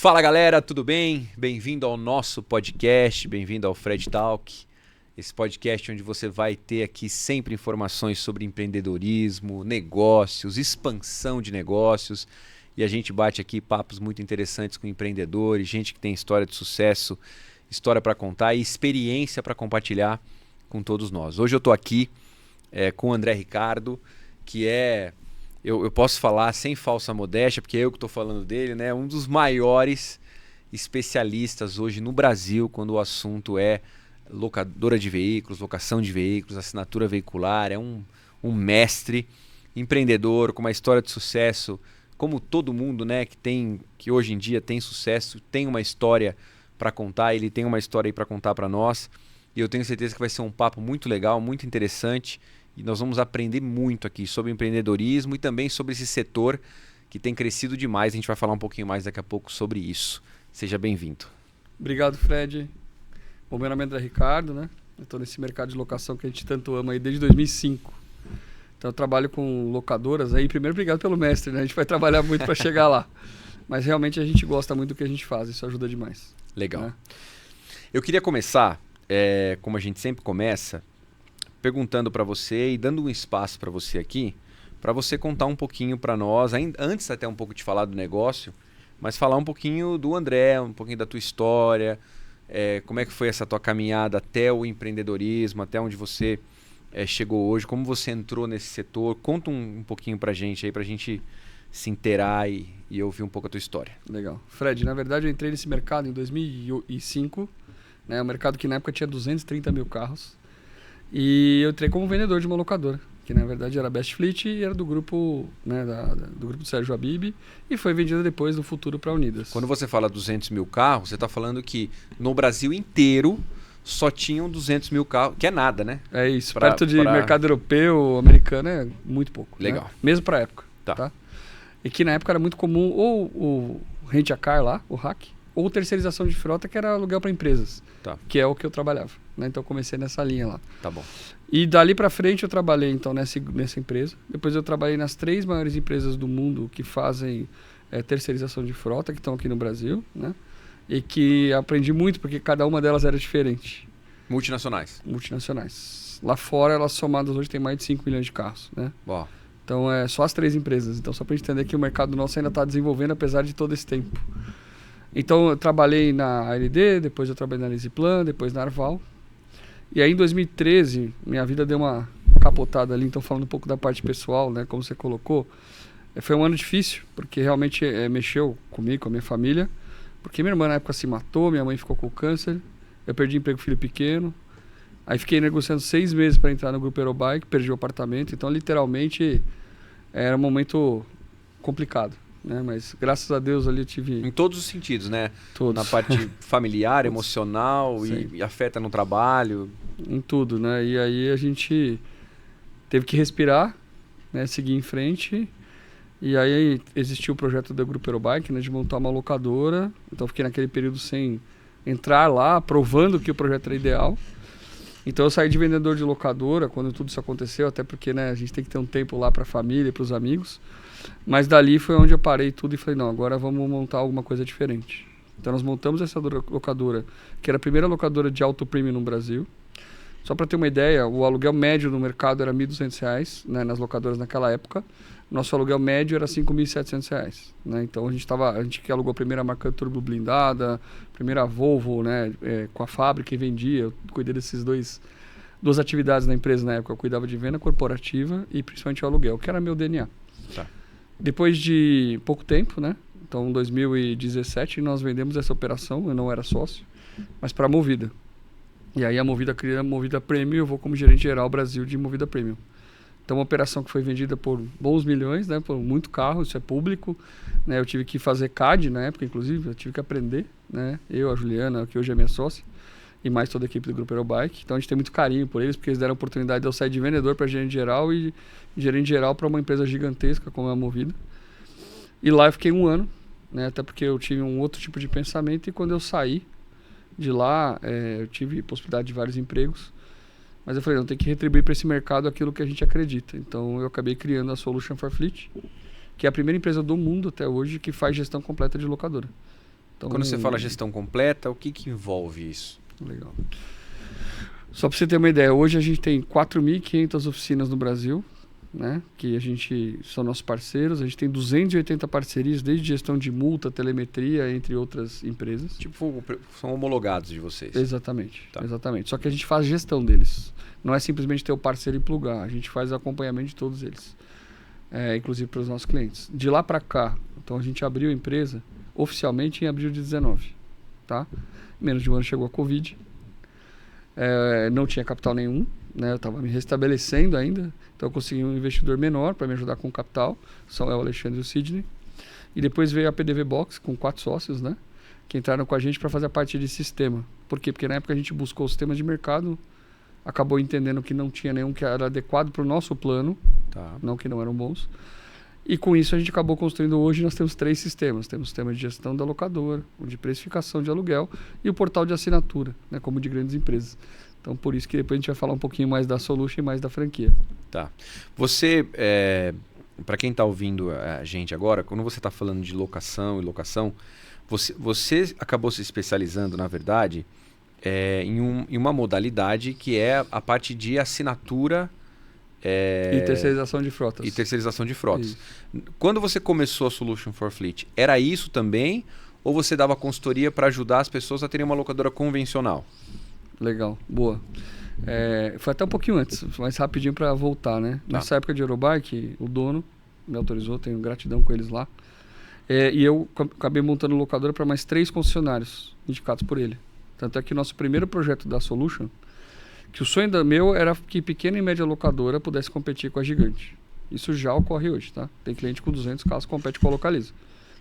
Fala galera, tudo bem? Bem-vindo ao nosso podcast, bem-vindo ao Fred Talk. Esse podcast onde você vai ter aqui sempre informações sobre empreendedorismo, negócios, expansão de negócios. E a gente bate aqui papos muito interessantes com empreendedores, gente que tem história de sucesso, história para contar e experiência para compartilhar com todos nós. Hoje eu estou aqui com o André Ricardo, que é... Eu posso falar sem falsa modéstia, porque é eu que estou falando dele, né? Um dos maiores especialistas hoje no Brasil quando o assunto é locadora de veículos, locação de veículos, assinatura veicular. É um mestre, empreendedor com uma história de sucesso, como todo mundo, né? Que hoje em dia tem sucesso, tem uma história para contar. Ele tem uma história aí para contar para nós. E eu tenho certeza que vai ser um papo muito legal, muito interessante. E nós vamos aprender muito aqui sobre empreendedorismo e também sobre esse setor que tem crescido demais. A gente vai falar um pouquinho mais daqui a pouco sobre isso. Seja bem-vindo. Obrigado, Fred. Bom, meu nome é André Ricardo, né? Eu estou nesse mercado de locação que a gente tanto ama aí desde 2005. Então eu trabalho com locadoras aí. Primeiro, obrigado pelo mestre, né? A gente vai trabalhar muito para chegar lá. Mas realmente a gente gosta muito do que a gente faz. Isso ajuda demais. Legal. Né? Eu queria começar, como a gente sempre começa, perguntando para você e dando um espaço para você aqui, para você contar um pouquinho para nós, antes até um pouco de falar do negócio, mas falar um pouquinho do André, um pouquinho da tua história, como é que foi essa tua caminhada até o empreendedorismo, até onde você chegou hoje, como você entrou nesse setor. Conta um pouquinho para a gente aí, para a gente se inteirar e ouvir um pouco a tua história. Legal. Fred, na verdade eu entrei nesse mercado em 2005, né? Um mercado que na época tinha 230 mil carros. E eu entrei como vendedor de uma locadora, que na verdade era Best Fleet e era do grupo, né, do grupo do Sérgio Habib, e foi vendida depois no futuro para a Unidas. Quando você fala 200 mil carros, você está falando que no Brasil inteiro só tinham 200 mil carros, que é nada, né? É isso, perto de mercado europeu, americano, é muito pouco. Legal. Né? Mesmo para a época. Tá. E que na época era muito comum ou o rent a car lá, o RAC, ou terceirização de frota, que era aluguel para empresas, que é o que eu trabalhava. Né? Então eu comecei nessa linha lá. Tá bom. E dali para frente eu trabalhei então nessa empresa. Depois eu trabalhei nas 3 maiores empresas do mundo que fazem terceirização de frota, que estão aqui no Brasil, né? E que aprendi muito porque cada uma delas era diferente. Multinacionais. Multinacionais. Lá fora, elas somadas hoje tem mais de 5 milhões de carros, né? Uau. Então é só as 3 empresas. Então só para gente entender que o mercado nosso ainda está desenvolvendo apesar de todo esse tempo. Então eu trabalhei na ALD, depois eu trabalhei na Lisiplan, depois na Arval. E aí em 2013, minha vida deu uma capotada ali, então falando um pouco da parte pessoal, né, como você colocou, foi um ano difícil, porque realmente mexeu comigo, com a minha família, porque minha irmã na época se matou, minha mãe ficou com câncer, eu perdi emprego com filho pequeno, aí fiquei negociando 6 meses para entrar no Grupo Eurobike, perdi o apartamento, então literalmente era um momento complicado. Né? Mas graças a Deus ali eu tive... Em todos os sentidos, né? Todos. Na parte familiar, emocional e afeta no trabalho. Em tudo, né? E aí a gente teve que respirar, né? Seguir em frente. E aí existiu o projeto do Grupo Eurobike, né? De montar uma locadora. Então eu fiquei naquele período sem entrar lá, provando que o projeto era ideal. Então eu saí de vendedor de locadora quando tudo isso aconteceu, até porque, né, a gente tem que ter um tempo lá para a família e para os amigos. Mas dali foi onde eu parei tudo e falei, não, agora vamos montar alguma coisa diferente. Então nós montamos essa locadora, que era a primeira locadora de alto premium no Brasil. Só para ter uma ideia, o aluguel médio no mercado era R$ 1.200, né, nas locadoras naquela época. Nosso aluguel médio era R$ 5.700. Né? Então a gente que alugou a primeira marca turbo blindada, a primeira Volvo, né, com a fábrica e vendia. Eu cuidei desses duas atividades na empresa na época. Eu cuidava de venda corporativa e principalmente o aluguel, que era meu DNA. Tá. Depois de pouco tempo, né? Então, em 2017, nós vendemos essa operação, eu não era sócio, mas para a Movida. E aí a Movida cria a Movida Premium, eu vou como gerente geral Brasil de Movida Premium. Então, uma operação que foi vendida por bons milhões, né? Por muito carro, isso é público. Né? Eu tive que fazer CAD na época, inclusive, eu tive que aprender, né? Eu, a Juliana, que hoje é minha sócia, e mais toda a equipe do Grupo Eurobike. Então a gente tem muito carinho por eles, porque eles deram a oportunidade de eu sair de vendedor para gerente geral e gerente geral para uma empresa gigantesca como é a Movida. E lá eu fiquei 1 ano, né, até porque eu tive um outro tipo de pensamento e quando eu saí de lá, eu tive possibilidade de vários empregos. Mas eu falei, não, tem que retribuir para esse mercado aquilo que a gente acredita. Então eu acabei criando a Solution for Fleet, que é a primeira empresa do mundo até hoje que faz gestão completa de locadora. Então, Quando você fala gestão completa, o que envolve isso? Legal. Só para você ter uma ideia, hoje a gente tem 4.500 oficinas no Brasil, né? Que a gente são nossos parceiros. A gente tem 280 parcerias, desde gestão de multa, telemetria, entre outras empresas. Tipo, são homologados de vocês. Exatamente, Tá. exatamente. Só que a gente faz gestão deles. Não é simplesmente ter o parceiro e plugar. A gente faz acompanhamento de todos eles, inclusive para os nossos clientes. De lá para cá, então a gente abriu a empresa oficialmente em abril de 19, tá? Menos de um ano chegou a Covid. Não tinha capital nenhum, né? Eu estava me restabelecendo ainda, então eu consegui um investidor menor para me ajudar com o capital, são o Alexandre e o Sidney. E depois veio a PDV Box com 4 sócios, né? Que entraram com a gente para fazer a parte de sistema. Por quê? Porque na época a gente buscou sistemas de mercado, acabou entendendo que não tinha nenhum que era adequado para o nosso plano, Tá. não que não eram bons. E com isso a gente acabou construindo hoje, nós temos 3 sistemas. Temos o sistema de gestão da locadora, o de precificação de aluguel e o portal de assinatura, né, como de grandes empresas. Então por isso que depois a gente vai falar um pouquinho mais da Solution e mais da franquia. Tá. Você, para quem está ouvindo a gente agora, quando você está falando de locação e locação, você acabou se especializando, na verdade, em uma modalidade que é a parte de assinatura E terceirização de frotas. e terceirização de frotas. Isso. Quando você começou a Solution for Fleet, era isso também? Ou você dava consultoria para ajudar as pessoas a terem uma locadora convencional? Legal, boa. Foi até um pouquinho antes, mas rapidinho para voltar, né? Tá. Nessa época de Eurobike, o dono me autorizou, tenho gratidão com eles lá. E eu acabei montando locadora para mais 3 concessionários indicados por ele. Tanto é que nosso primeiro projeto da Solution, que o sonho meu era que pequena e média locadora pudesse competir com a gigante. Isso já ocorre hoje, tá? Tem cliente com 200 carros que compete com a Localiza.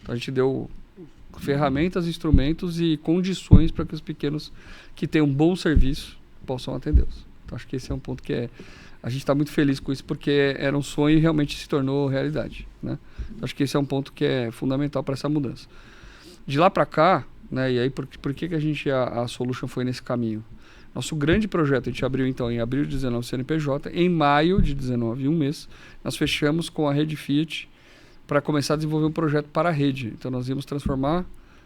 Então a gente deu ferramentas, instrumentos e condições para que os pequenos que têm um bom serviço possam atendê-los. Então acho que esse é um ponto que a gente está muito feliz com isso, porque era um sonho e realmente se tornou realidade, né? Então, acho que esse é um ponto que é fundamental para essa mudança. De lá para cá, né? E aí por que a Solution foi nesse caminho? Nosso grande projeto, a gente abriu então em abril de 19 CNPJ, em maio de 19, um mês, nós fechamos com a rede Fiat para começar a desenvolver um projeto para a rede. Então nós íamos transformar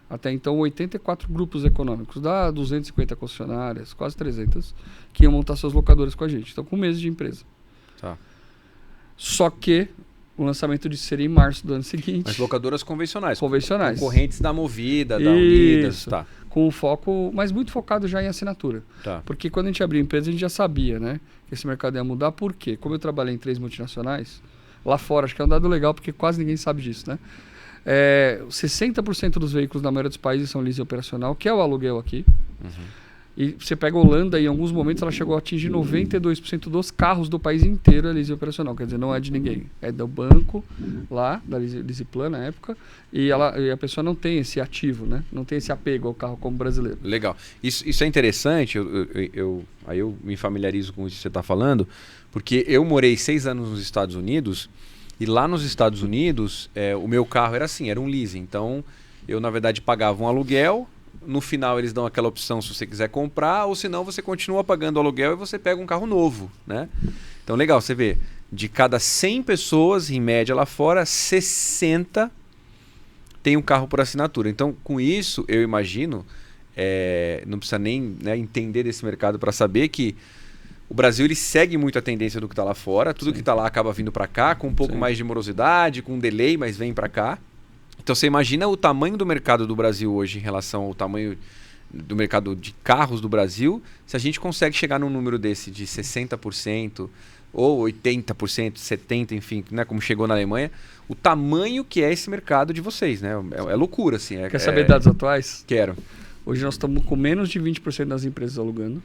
até então 84 grupos econômicos, dá 250 concessionárias, quase 300, que iam montar suas locadoras com a gente. Então com meses de empresa. Tá. Só que o lançamento disso seria em março do ano seguinte. Mas locadoras convencionais. Convencionais. Concorrentes da Movida, da Unidas. Isso. Tá. Com o foco, mas muito focado já em assinatura. Tá. Porque quando a gente abriu a empresa, a gente já sabia, né, que esse mercado ia mudar. Por quê? Como eu trabalhei em 3 multinacionais, lá fora, acho que é um dado legal, porque quase ninguém sabe disso, né? 60% dos veículos na maioria dos países são leasing operacional, que é o aluguel aqui. Uhum. E você pega a Holanda, e em alguns momentos ela chegou a atingir 92% dos carros do país inteiro é leasing operacional. Quer dizer, não é de ninguém. É do banco lá, da Leaseplan na época, e a pessoa não tem esse ativo, né? Não tem esse apego ao carro como brasileiro. Legal. Isso é interessante, aí eu me familiarizo com isso que você está falando, porque eu morei 6 anos nos Estados Unidos, e lá nos Estados Unidos, o meu carro era assim, era um leasing. Então, eu na verdade pagava um aluguel, no final eles dão aquela opção se você quiser comprar, ou senão você continua pagando o aluguel e você pega um carro novo, né? Então, legal, você vê, de cada 100 pessoas, em média lá fora, 60 tem um carro por assinatura. Então, com isso, eu imagino, não precisa nem, né, entender desse mercado para saber que o Brasil ele segue muito a tendência do que está lá fora. Tudo que está lá acaba vindo para cá, com um pouco mais de morosidade, com um delay, mas vem para cá. Então você imagina o tamanho do mercado do Brasil hoje em relação ao tamanho do mercado de carros do Brasil, se a gente consegue chegar num número desse de 60% ou 80%, 70%, enfim, né, como chegou na Alemanha, o tamanho que é esse mercado de vocês, né? É loucura, assim. Quer saber dados atuais? Quero. Hoje nós estamos com menos de 20% das empresas alugando.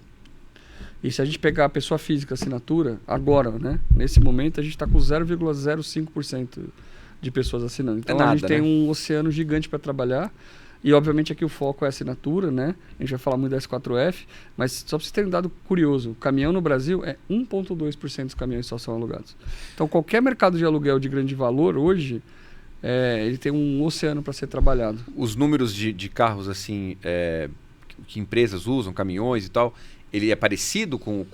E se a gente pegar a pessoa física, assinatura, agora, né? Nesse momento, a gente está com 0,05% de pessoas assinando. Então nada, a gente tem né? um oceano gigante para trabalhar. E obviamente aqui o foco é a assinatura, né? A gente vai falar muito da S4F, mas só para vocês terem um dado curioso, o caminhão no Brasil 1,2% dos caminhões só são alugados. Então qualquer mercado de aluguel de grande valor hoje, ele tem um oceano para ser trabalhado. Os números de carros assim que empresas usam, caminhões e tal, ele é parecido com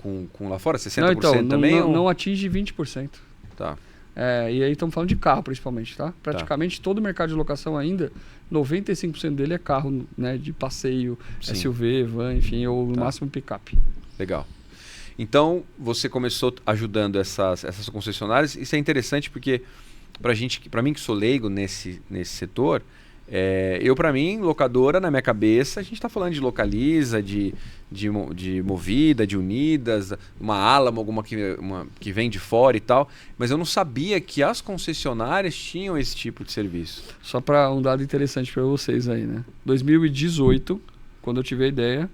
lá fora? 60% Não, então, também? Não atinge 20%. Tá. E aí estamos falando de carro principalmente, tá? Praticamente todo o mercado de locação ainda, 95% dele é carro, né, de passeio, Sim. SUV, van, enfim, ou no máximo picape. Legal. Então, você começou ajudando essas concessionárias. Isso é interessante porque, para mim que sou leigo nesse setor, para mim, locadora, na minha cabeça, a gente está falando de Localiza, de Movida, de Unidas, uma Alamo, alguma que vem de fora e tal. Mas eu não sabia que as concessionárias tinham esse tipo de serviço. Só para um dado interessante para vocês aí, né? 2018, quando eu tive a ideia,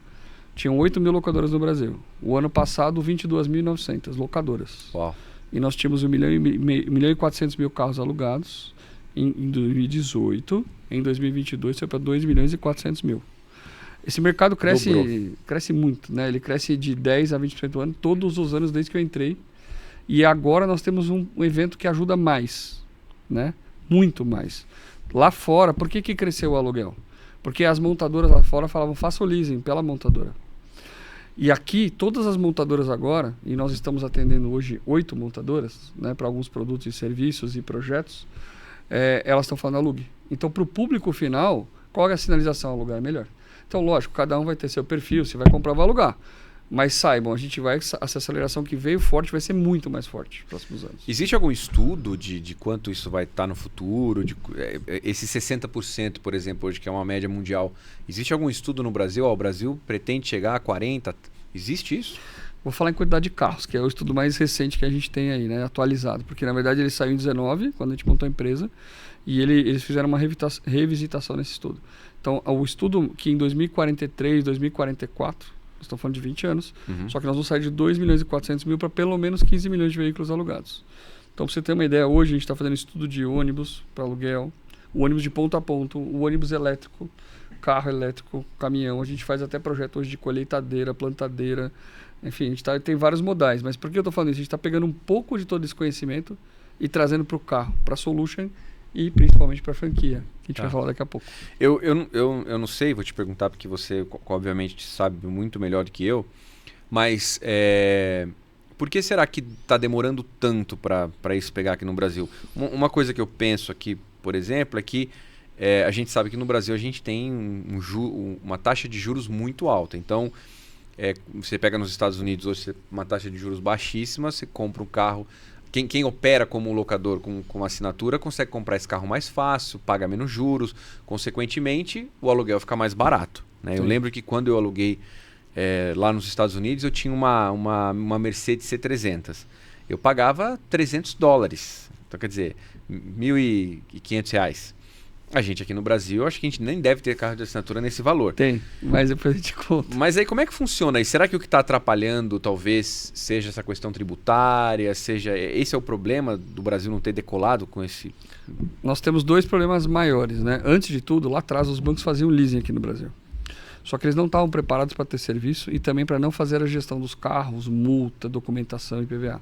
tinham 8 mil locadoras no Brasil. O ano passado, 22.900 locadoras. Uau. E nós tínhamos 1 milhão e 400 mil carros alugados em 2018. Em 2022, foi para 2 milhões e 400 mil. Esse mercado cresce muito, né? Ele cresce de 10% a 20% ao ano, todos os anos desde que eu entrei. E agora nós temos um evento que ajuda mais, né? Muito mais. Lá fora, por que cresceu o aluguel? Porque as montadoras lá fora falavam, faça o leasing pela montadora. E aqui, todas as montadoras agora, e nós estamos atendendo hoje 8 montadoras, né, para alguns produtos e serviços e projetos, elas estão falando alugue. Então, para o público final, qual é a sinalização? Alugar é melhor. Então, lógico, cada um vai ter seu perfil, se vai comprar, vai alugar. Mas saibam, essa aceleração que veio forte vai ser muito mais forte nos próximos anos. Existe algum estudo de quanto isso vai estar no futuro? Esse 60%, por exemplo, hoje que é uma média mundial. Existe algum estudo no Brasil? O Brasil pretende chegar a 40%? Existe isso? Vou falar em quantidade de carros, que é o estudo mais recente que a gente tem aí, né, atualizado. Porque, na verdade, ele saiu em 2019, quando a gente montou a empresa, e eles fizeram uma revisitação nesse estudo. Então, o estudo que em 2043, 2044... Estamos falando de 20 anos, só que nós vamos sair de 2 milhões e 400 mil para pelo menos 15 milhões de veículos alugados. Então, para você ter uma ideia, hoje a gente está fazendo estudo de ônibus para aluguel, o ônibus de ponto a ponto, o ônibus elétrico, carro elétrico, caminhão. A gente faz até projeto hoje de colheitadeira, plantadeira, enfim, a gente tem vários modais. Mas por que eu estou falando isso? A gente está pegando um pouco de todo esse conhecimento e trazendo para o carro, para a solution e principalmente para a franquia, que a gente vai falar daqui a pouco. Eu não sei, vou te perguntar, porque você obviamente sabe muito melhor do que eu, mas por que será que está demorando tanto para isso pegar aqui no Brasil? Uma coisa que eu penso aqui, por exemplo, é que a gente sabe que no Brasil a gente tem uma taxa de juros muito alta. Então, você pega nos Estados Unidos hoje uma taxa de juros baixíssima, você compra um carro. Quem opera como locador com assinatura consegue comprar esse carro mais fácil, paga menos juros, consequentemente o aluguel fica mais barato, né? Eu lembro que quando eu aluguei lá nos Estados Unidos eu tinha uma Mercedes C300, eu pagava $300, então quer dizer, R$1.500. A gente aqui no Brasil, acho que a gente nem deve ter carro de assinatura nesse valor. Tem, mas depois a gente conta. Mas aí como é que funciona? E será que o que está atrapalhando talvez seja essa questão tributária? Esse é o problema do Brasil não ter decolado com esse... Nós temos 2 problemas maiores, né? Antes de tudo, lá atrás os bancos faziam leasing aqui no Brasil. Só que eles não estavam preparados para ter serviço e também para não fazer a gestão dos carros, multa, documentação e IPVA.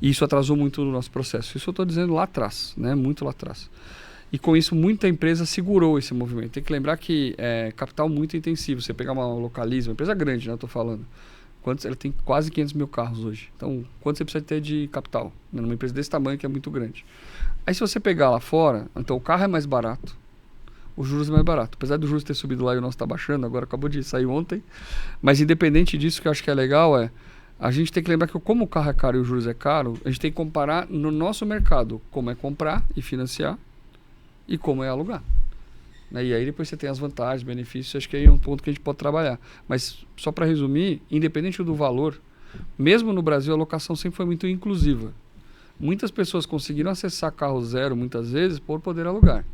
E isso atrasou muito o nosso processo. Isso eu estou dizendo lá atrás, né? Muito lá atrás. E com isso muita empresa segurou esse movimento. Tem que lembrar que é capital muito intensivo. Você pegar uma Localiza, uma empresa grande, né? Estou falando. Ela tem quase 500 mil carros hoje. Então, quanto você precisa ter de capital? Numa empresa desse tamanho que é muito grande. Aí se você pegar lá fora, então o carro é mais barato, os juros é mais barato. Apesar do juros ter subido lá e o nosso está baixando, agora acabou de sair ontem. Mas independente disso, o que eu acho que é legal a gente tem que lembrar que como o carro é caro e os juros é caro, a gente tem que comparar no nosso mercado como é comprar e financiar e como é alugar. E aí depois você tem as vantagens, benefícios, acho que aí é um ponto que a gente pode trabalhar. Mas só para resumir, independente do valor, mesmo no Brasil a locação sempre foi muito inclusiva. Muitas pessoas conseguiram acessar carro zero muitas vezes por poder alugar.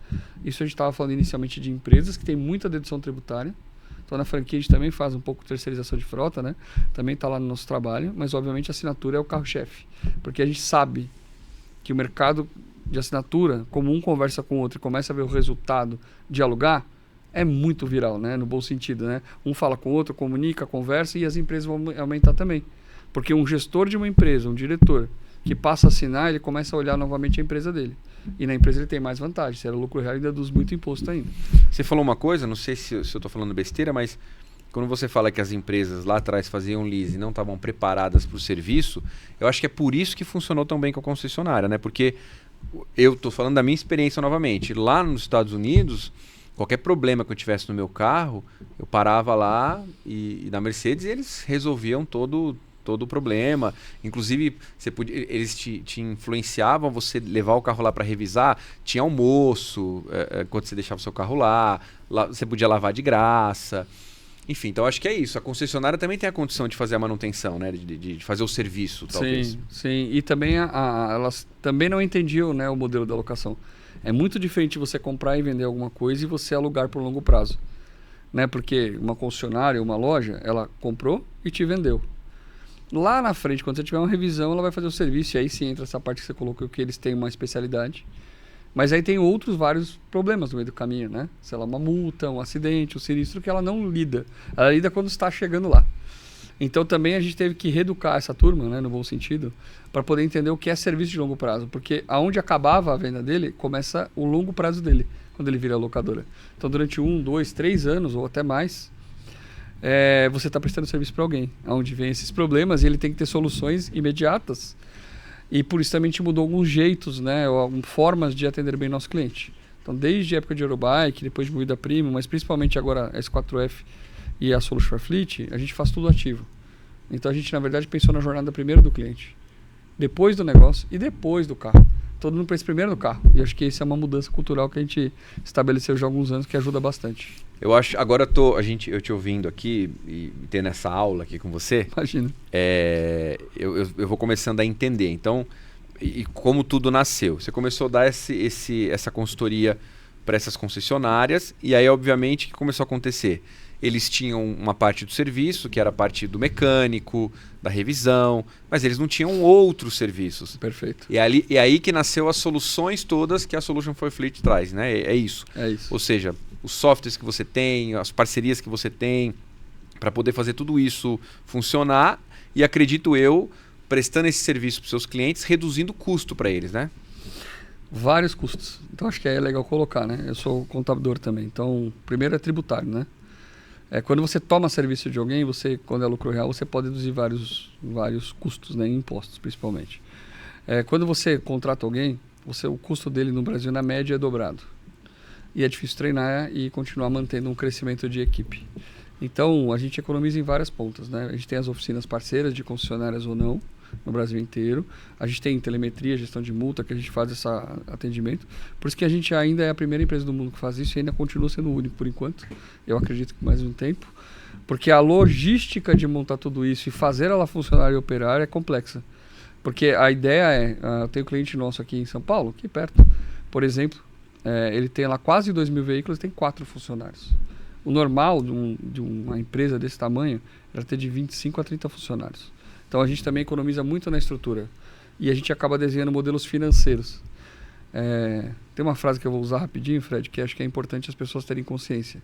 Isso a gente estava falando inicialmente de empresas que têm muita dedução tributária. Então na franquia a gente também faz um pouco de terceirização de frota, né? Também está lá no nosso trabalho, mas obviamente a assinatura é o carro-chefe. Porque a gente sabe que o mercado de assinatura, como um conversa com o outro e começa a ver o resultado de alugar, é muito viral, né? No bom sentido, né? Um fala com o outro, comunica, conversa e as empresas vão aumentar também. Porque um gestor de uma empresa, um diretor, que passa a assinar, ele começa a olhar novamente a empresa dele. E na empresa ele tem mais vantagem. Se era lucro real, ele deduz muito imposto ainda. Você falou uma coisa, não sei se eu estou falando besteira, mas quando você fala que as empresas lá atrás faziam lease e não estavam preparadas para o serviço, eu acho que é por isso que funcionou tão bem com a concessionária, né? Porque eu estou falando da minha experiência novamente. Lá nos Estados Unidos, qualquer problema que eu tivesse no meu carro, eu parava lá e na Mercedes eles resolviam todo o problema. Inclusive, eles te influenciavam você levar o carro lá para revisar. Tinha almoço quando você deixava o seu carro lá você podia lavar de graça. Enfim, então acho que é isso. A concessionária também tem a condição de fazer a manutenção, né? De fazer o serviço, talvez. Sim, sim. E também elas também não entendiam, né, o modelo da locação. É muito diferente você comprar e vender alguma coisa e você alugar por longo prazo. Né? Porque uma concessionária, uma loja, ela comprou e te vendeu. Lá na frente, quando você tiver uma revisão, ela vai fazer o serviço. E aí sim entra essa parte que você colocou, que eles têm uma especialidade. Mas aí tem outros vários problemas no meio do caminho, né? Sei lá, uma multa, um acidente, um sinistro que ela não lida. Ela lida quando está chegando lá. Então também a gente teve que reeducar essa turma, né, no bom sentido, para poder entender o que é serviço de longo prazo. Porque aonde acabava a venda dele, começa o longo prazo dele, quando ele vira locadora. Então durante 1, 2, 3 anos ou até mais, você está prestando serviço para alguém. Onde vem esses problemas e ele tem que ter soluções imediatas. E por isso também a gente mudou alguns jeitos, né, ou algumas formas de atender bem nosso cliente. Então, desde a época de Eurobike, depois de Moída Premium, mas principalmente agora a S4F e a Solution Fleet, a gente faz tudo ativo. Então, a gente, na verdade, pensou na jornada primeiro do cliente, depois do negócio e depois do carro. Todo mundo pensa primeiro no carro. E acho que isso é uma mudança cultural que a gente estabeleceu já há alguns anos, que ajuda bastante. Eu acho, agora eu te ouvindo aqui e tendo essa aula aqui com você. Imagina. Eu vou começando a entender. Então, e como tudo nasceu. Você começou a dar essa consultoria para essas concessionárias e aí, obviamente, o que começou a acontecer? Eles tinham uma parte do serviço, que era a parte do mecânico, da revisão, mas eles não tinham outros serviços. Perfeito. E aí que nasceu as soluções todas que a Solution for Fleet traz, né? É isso. É isso. Ou seja, os softwares que você tem, as parcerias que você tem, para poder fazer tudo isso funcionar e, acredito eu, prestando esse serviço para os seus clientes, reduzindo o custo para eles, né? Vários custos. Então acho que é legal colocar, né? Eu sou contador também. Então, primeiro é tributário, né? Quando você toma serviço de alguém, quando é lucro real, você pode reduzir vários custos, né? Impostos, principalmente. Quando você contrata alguém, o custo dele no Brasil, na média, é dobrado. E é difícil treinar e continuar mantendo um crescimento de equipe. Então, a gente economiza em várias pontas, né? A gente tem as oficinas parceiras de concessionárias ou não, no Brasil inteiro. A gente tem telemetria, gestão de multa, que a gente faz esse atendimento. Por isso que a gente ainda é a primeira empresa do mundo que faz isso e ainda continua sendo o único por enquanto. Eu acredito que mais um tempo. Porque a logística de montar tudo isso e fazer ela funcionar e operar é complexa. Porque a ideia eu tenho um cliente nosso aqui em São Paulo, aqui perto, por exemplo, ele tem lá quase 2.000 veículos e tem 4 funcionários. O normal de uma empresa desse tamanho era ter de 25 a 30 funcionários. Então a gente também economiza muito na estrutura. E a gente acaba desenhando modelos financeiros. Tem uma frase que eu vou usar rapidinho, Fred, que acho que é importante as pessoas terem consciência.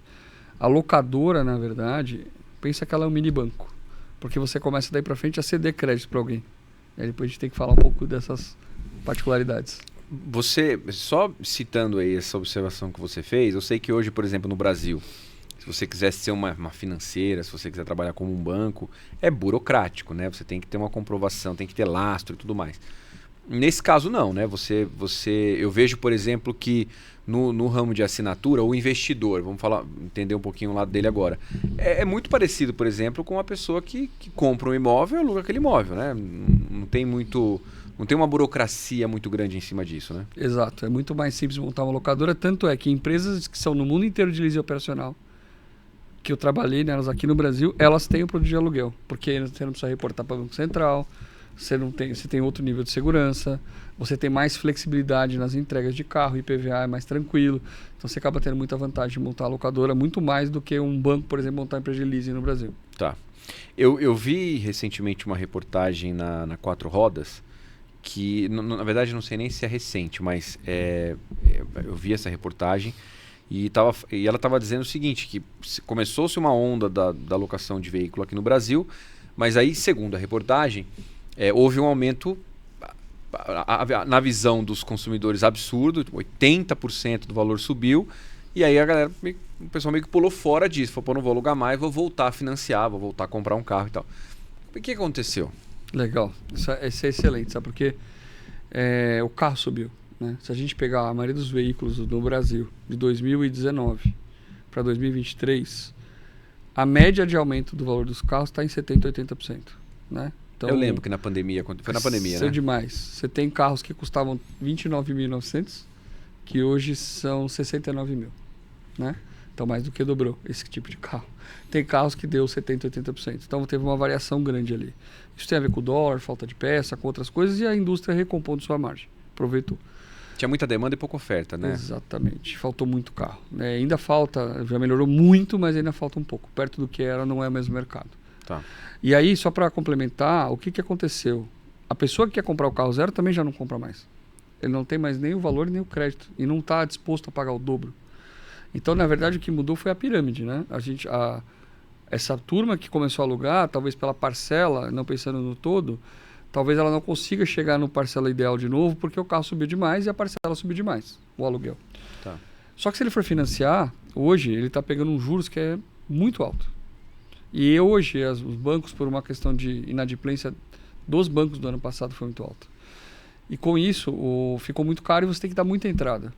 A locadora, na verdade, pensa que ela é um mini banco. Porque você começa daí para frente a ceder crédito para alguém. E aí depois a gente tem que falar um pouco dessas particularidades. Você, só citando aí essa observação que você fez, eu sei que hoje, por exemplo, no Brasil, se você quisesse ser uma financeira, se você quiser trabalhar como um banco, é burocrático, né? Você tem que ter uma comprovação, tem que ter lastro e tudo mais. Nesse caso não, né? Eu vejo, por exemplo, que no ramo de assinatura, o investidor, vamos entender um pouquinho o lado dele agora, é muito parecido, por exemplo, com uma pessoa que compra um imóvel e aluga aquele imóvel, né? Não tem uma burocracia muito grande em cima disso, né? Exato, é muito mais simples montar uma locadora, tanto é que empresas que são no mundo inteiro de leasing operacional, que eu trabalhei nelas aqui no Brasil, elas têm o produto de aluguel, porque você não precisa reportar para o Banco Central, você tem outro nível de segurança, você tem mais flexibilidade nas entregas de carro, IPVA é mais tranquilo, então você acaba tendo muita vantagem de montar a locadora, muito mais do que um banco, por exemplo, montar uma empresa de leasing no Brasil. Tá. Eu vi recentemente uma reportagem na Quatro Rodas, que na verdade não sei nem se é recente, mas eu vi essa reportagem e ela estava dizendo o seguinte, que começou-se uma onda da locação de veículo aqui no Brasil, mas aí, segundo a reportagem, houve um aumento na visão dos consumidores absurdo, 80% do valor subiu, E aí o pessoal meio que pulou fora disso. Falou, pô, não vou alugar mais, vou voltar a financiar, vou voltar a comprar um carro e tal. O que aconteceu? Legal. Isso é excelente, sabe? Porque o carro subiu. Né? Se a gente pegar a maioria dos veículos no Brasil de 2019 para 2023, a média de aumento do valor dos carros está em 70%, 80%. Né? Então, eu lembro que na pandemia, foi na pandemia, né? Demais. Você tem carros que custavam 29.900, que hoje são 69 mil. Né? Então mais do que dobrou esse tipo de carro. Tem carros que deu 70%, 80%. Então teve uma variação grande ali. Isso tem a ver com o dólar, falta de peça, com outras coisas, e a indústria recompondo sua margem. Aproveitou. Tinha muita demanda e pouca oferta, né? Exatamente. Faltou muito carro. Ainda falta, já melhorou muito, mas ainda falta um pouco. Perto do que era, não é o mesmo mercado. Tá. E aí, só para complementar, o que aconteceu? A pessoa que quer comprar o carro zero também já não compra mais. Ele não tem mais nem o valor nem o crédito. E não está disposto a pagar o dobro. Então, na verdade, o que mudou foi a pirâmide, né? Essa turma que começou a alugar, talvez pela parcela, não pensando no todo, talvez ela não consiga chegar no parcela ideal de novo, porque o carro subiu demais e a parcela subiu demais, o aluguel. Tá. Só que se ele for financiar, hoje ele está pegando um juros que é muito alto. E hoje os bancos, por uma questão de inadimplência dos bancos do ano passado, foi muito alto. E com isso, ficou muito caro e você tem que dar muita entrada.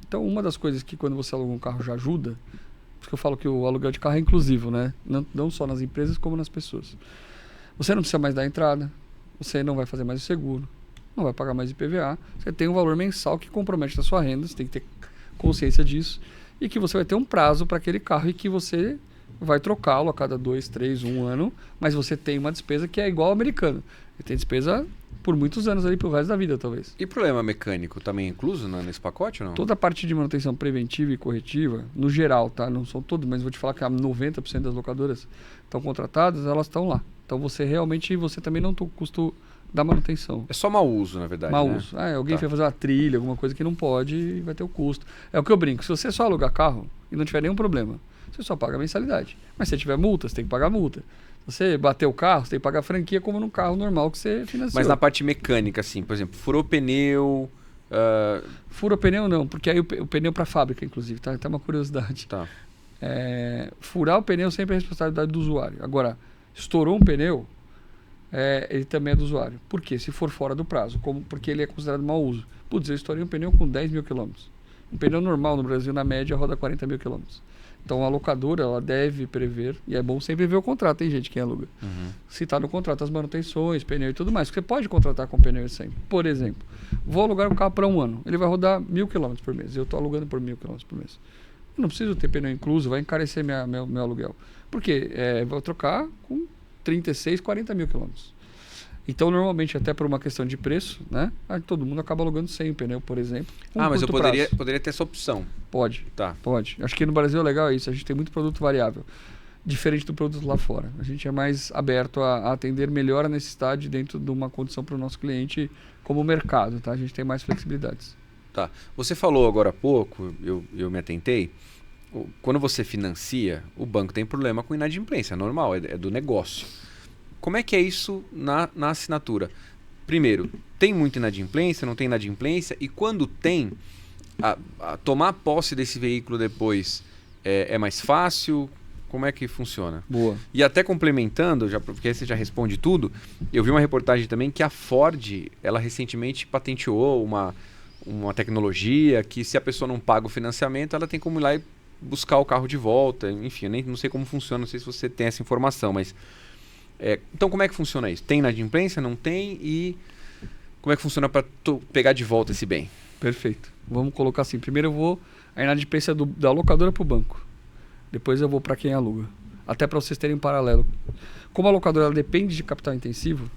Então, uma das coisas que quando você aluga um carro já ajuda, porque eu falo que o aluguel de carro é inclusivo, né? Não só nas empresas, como nas pessoas. Você não precisa mais dar entrada, você não vai fazer mais o seguro, não vai pagar mais IPVA, você tem um valor mensal que compromete a sua renda, você tem que ter consciência disso, e que você vai ter um prazo para aquele carro e que você vai trocá-lo a cada 2, 3, 1 ano, mas você tem uma despesa que é igual ao americano. Ele tem despesa por muitos anos ali, pro resto da vida, talvez. E problema mecânico também é incluso nesse pacote ou não? Toda a parte de manutenção preventiva e corretiva, no geral, tá? Não são todos, mas vou te falar que 90% das locadoras estão contratadas, elas estão lá. Então você também não tem o custo da manutenção. É só mau uso, na verdade, mau né? uso. Alguém vai fazer uma trilha, alguma coisa que não pode e vai ter o custo. É o que eu brinco, se você só alugar carro e não tiver nenhum problema, você só paga a mensalidade. Mas se tiver multa, você tem que pagar multa. Se você bater o carro, você tem que pagar a franquia como num carro normal que você financiou. Mas na parte mecânica, assim, por exemplo, furou pneu... Furou pneu não, porque aí o pneu para fábrica, inclusive, tá? Tem uma curiosidade. Tá. Furar o pneu sempre é responsabilidade do usuário. Agora, estourou um pneu, ele também é do usuário. Por quê? Se for fora do prazo, porque ele é considerado mau uso. Putz, eu estourei um pneu com 10 mil quilômetros. Um pneu normal no Brasil, na média, roda 40 mil quilômetros. Então a locadora ela deve prever, e é bom sempre ver o contrato, tem gente que aluga. Se está no contrato as manutenções, pneu e tudo mais, porque você pode contratar com pneu sempre. Por exemplo, vou alugar um carro para um ano, ele vai rodar 1.000 quilômetros por mês, eu estou alugando por 1.000 quilômetros por mês. Eu não preciso ter pneu incluso, vai encarecer meu aluguel. Por quê? Vou trocar com 36, 40 mil quilômetros. Então, normalmente, até por uma questão de preço, né? Todo mundo acaba alugando sem o pneu, por exemplo. Mas eu poderia ter essa opção. Pode. Tá. Pode. Acho que no Brasil é legal isso. A gente tem muito produto variável. Diferente do produto lá fora. A gente é mais aberto a atender melhor a necessidade dentro de uma condição para o nosso cliente como mercado, tá? A gente tem mais flexibilidades. Tá. Você falou agora há pouco, eu me atentei, quando você financia, o banco tem problema com inadimplência, é normal, é do negócio. Como é que é isso na assinatura? Primeiro, tem muita inadimplência, não tem inadimplência? E quando tem, tomar posse desse veículo depois é mais fácil? Como é que funciona? Boa. E até complementando, porque aí você já responde tudo, eu vi uma reportagem também que a Ford, ela recentemente patenteou uma tecnologia que se a pessoa não paga o financiamento, ela tem como ir lá e buscar o carro de volta. Enfim, eu não sei como funciona, não sei se você tem essa informação, mas... então como é que funciona isso? Tem inadimplência, não tem? E como é que funciona para pegar de volta esse bem? Perfeito. Vamos colocar assim, primeiro eu vou a inadimplência da locadora para o banco. Depois eu vou para quem aluga. Até para vocês terem um paralelo. Como a locadora ela depende de capital intensivo,